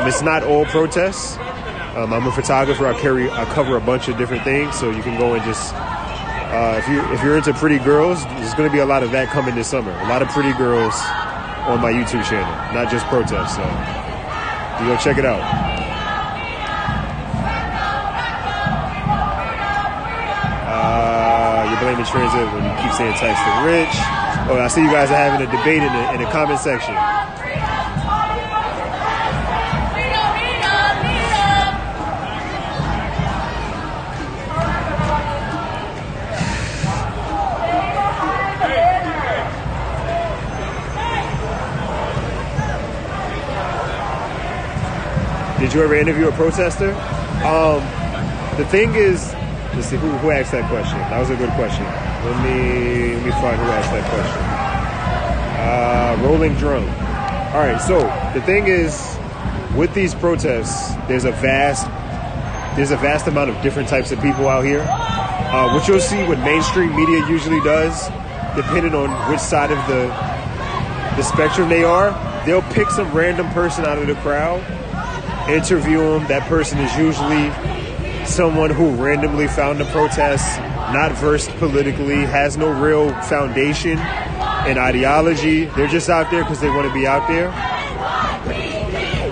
It's not all protests. I'm a photographer. I cover a bunch of different things, so you can go and just if you're into pretty girls, there's going to be a lot of that coming this summer. A lot of pretty girls on my YouTube channel, not just protests. So you go check it out. You're blaming transit when you keep saying tax the rich. Oh, I see you guys are having a debate in the comment section. Did you ever interview a protester? The thing is, let's see, who asked that question? That was a good question. Let me find who asked that question. Rolling Drum. All right, so the thing is, with these protests, there's a vast amount of different types of people out here. What you'll see, what mainstream media usually does, depending on which side of the spectrum they are, they'll pick some random person out of the crowd, interview them. That person is usually someone who randomly found the protest, not versed politically, has no real foundation in ideology. They're just out there because they want to be out there.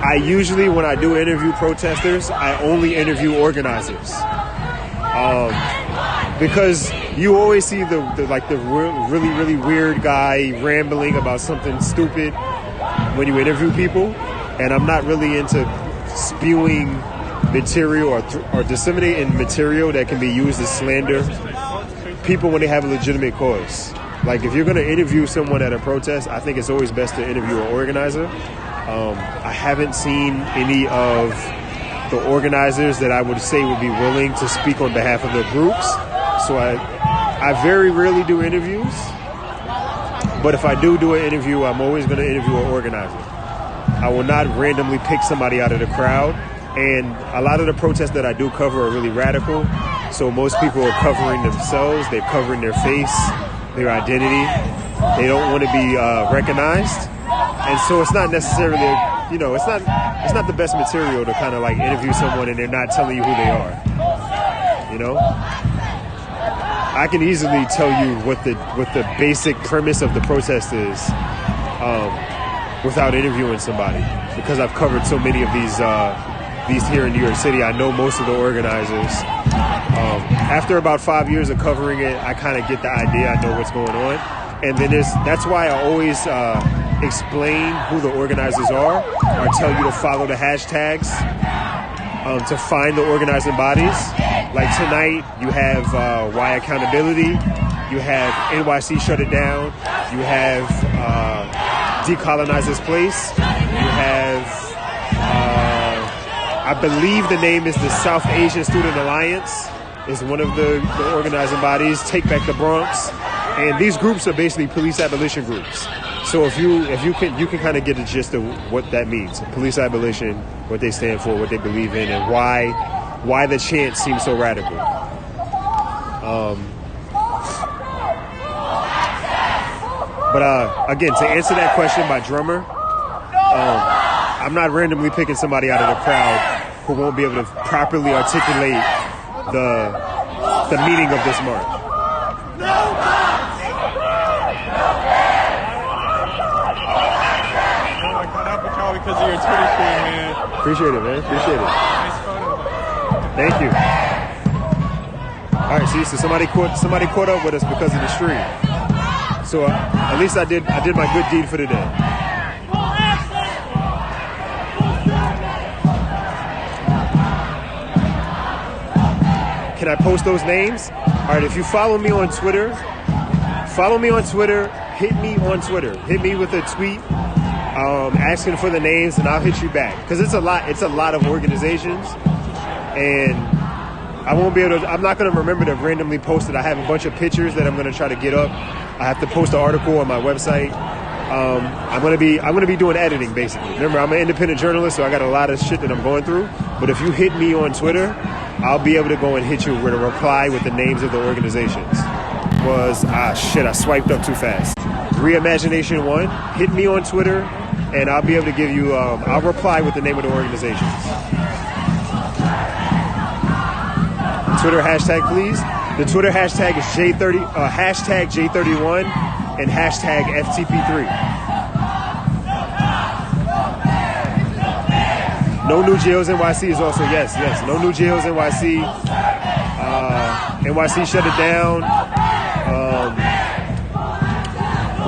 I usually, when I do interview protesters, I only interview organizers. Because you always see the really, really weird guy rambling about something stupid when you interview people. And I'm not really into spewing material or disseminating material that can be used as slander people when they have a legitimate cause. Like, if you're going to interview someone at a protest, I think it's always best to interview an organizer. I haven't seen any of the organizers that I would say would be willing to speak on behalf of the groups. So I very rarely do interviews. But if I do an interview, I'm always going to interview an organizer. I will not randomly pick somebody out of the crowd. And a lot of the protests that I do cover are really radical. So most people are covering themselves. They're covering their face, their identity. They don't want to be recognized. And so it's not necessarily, it's not the best material to kind of like interview someone and they're not telling you who they are. I can easily tell you what the basic premise of the protest is without interviewing somebody, because I've covered so many of these here in New York City. I know most of the organizers. After about 5 years of covering it, I kind of get the idea. I know what's going on. And then that's why I always explain who the organizers are, or tell you to follow the hashtags to find the organizing bodies. Like tonight, you have Why Accountability, you have NYC Shut It Down, you have Decolonize This Place, you have, I believe the name is the South Asian Student Alliance, is one of the organizing bodies, Take Back the Bronx. And these groups are basically police abolition groups. So if you can kind of get a gist of what that means. Police abolition, what they stand for, what they believe in, and why the chant seems so radical. But again, to answer that question by drummer, I'm not randomly picking somebody out of the crowd who won't be able to properly articulate the meaning of this march. Because of your Twitter stream, man. Appreciate it, man. Appreciate it. Nice photo. Thank you. All right, see, so somebody caught up with us because of the stream. So at least I did my good deed for the day. Can I post those names? All right, if you follow me on Twitter, hit me on Twitter. Hit me with a tweet asking for the names, and I'll hit you back. Because it's a lot of organizations, and I'm not going to remember to randomly post it. I have a bunch of pictures that I'm going to try to get up. I have to post an article on my website. I'm going to be doing editing, basically. Remember, I'm an independent journalist, so I got a lot of shit that I'm going through. But if you hit me on Twitter, I'll be able to go and hit you with a reply with the names of the organizations. I swiped up too fast. Reimagination 1, hit me on Twitter, and I'll be able to give you, I'll reply with the name of the organizations. Twitter hashtag, please. The Twitter hashtag is hashtag J31 and hashtag FTP3. No New Jails NYC is also, yes. No New Jails NYC. NYC Shut It Down.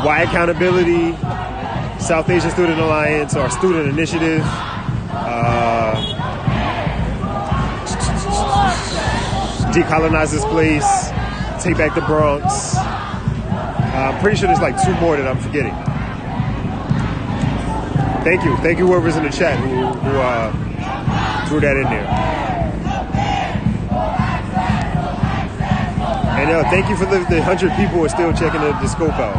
Why Accountability. South Asian Student Alliance, our student initiative. Decolonize This Place. Take Back the Bronx. I'm pretty sure there's like 2 more that I'm forgetting. Thank you whoever's in the chat who threw that in there. And thank you for the 100 people who are still checking the scope out.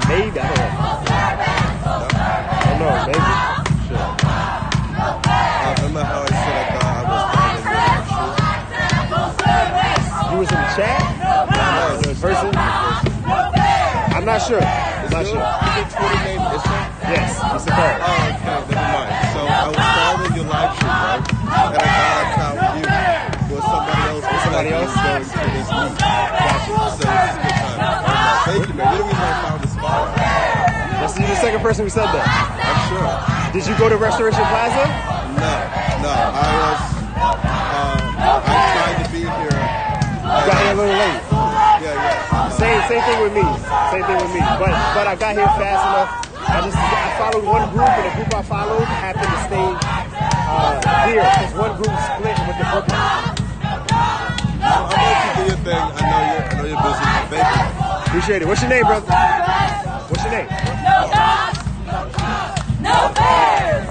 Maybe, I don't know, maybe. Sure. Remember how I said I thought I was You was in the chat? The person? I'm not sure. Is your Twitter name ISSA? Yes, it's the card. Oh, okay, never mind. So I was following your live stream, right? And I got a account with you. Was somebody else? Somebody else? Going to this week. Gotcha. So this is a good time. Thank you, man. You're the reason I found this spot. You're the second person who said that. I'm sure. Did you go to Restoration Plaza? No. I tried to be here. You got here a little late. Yeah. Same thing with me. But I got here fast enough. I followed one group, and the group I followed happened to stay here because one group split with the group. I'll let you do your thing. I know you're busy. Thank you. Appreciate it. What's your name, brother? What's your name? No cops, no fears.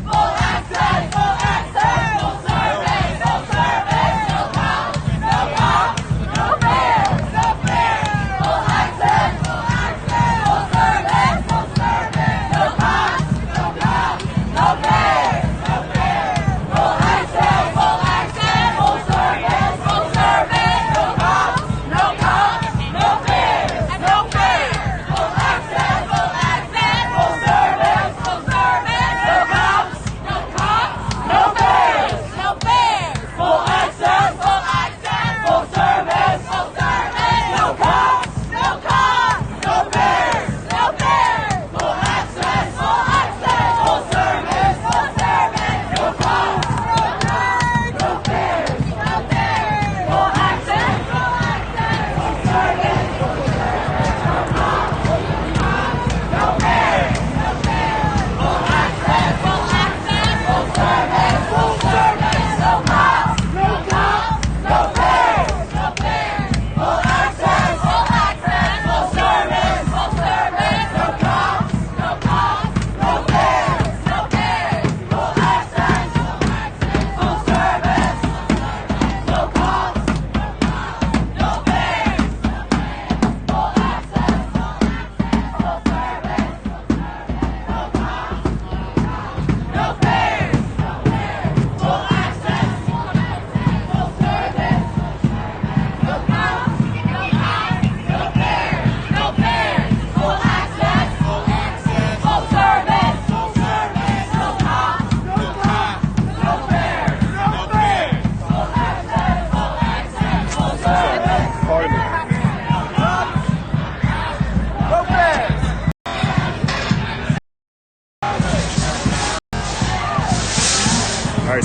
Full access, full access. No service, no service. No cops, no cops. No fears, no fears. Full access, full access. No service, no service. No cops, no cops. No fears, no fears. Full access, full access. Full service, full service. No cops, no cops. No fears, no fears. Full access.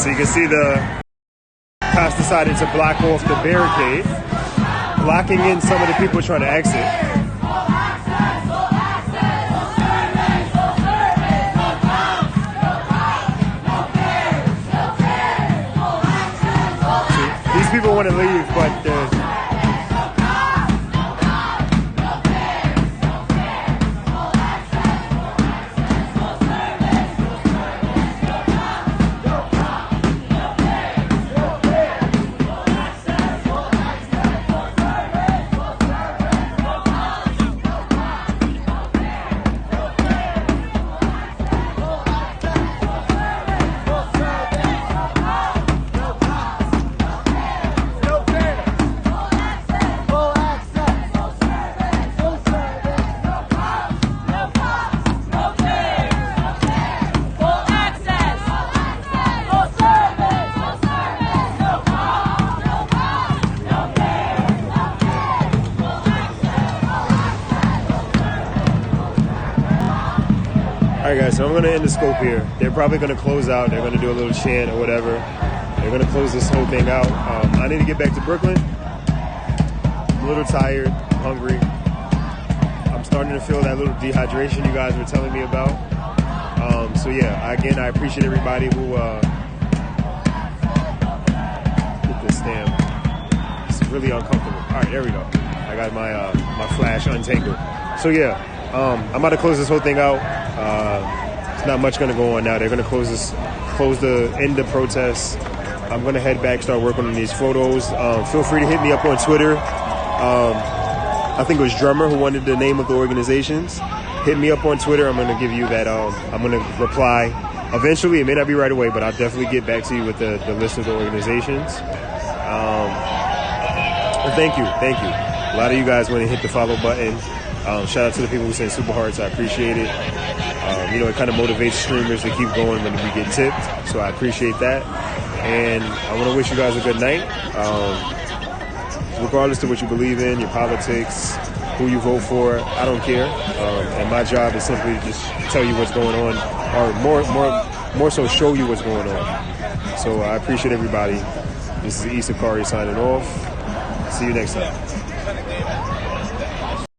So you can see the cops decided to block off the barricade, blocking in some of the people trying to exit. These people want to leave, but Alright guys, so I'm going to end the scope here. They're probably going to close out. They're going to do a little chant or whatever. They're going to close this whole thing out. I need to get back to Brooklyn. I'm a little tired, hungry. I'm starting to feel that little dehydration you guys were telling me about. So yeah, again, I appreciate everybody who hit this stamp. It's really uncomfortable. Alright, there we go. I got my flash untangled. So yeah, I'm about to close this whole thing out. There's not much going to go on now. They're going to end the protest. I'm going to head back, start working on these photos. Feel free to hit me up on Twitter. I think it was Drummer who wanted the name of the organizations. Hit me up on Twitter. I'm going to give you that. I'm going to reply eventually. It may not be right away, but I'll definitely get back to you with the list of the organizations. Thank you. A lot of you guys want to hit the follow button. Shout out to the people who send super hearts. I appreciate it. It kind of motivates streamers to keep going when we get tipped. So I appreciate that. And I want to wish you guys a good night. Regardless of what you believe in, your politics, who you vote for, I don't care. And my job is simply to just tell you what's going on, or more so show you what's going on. So I appreciate everybody. This is ISSA KHARI signing off. See you next time.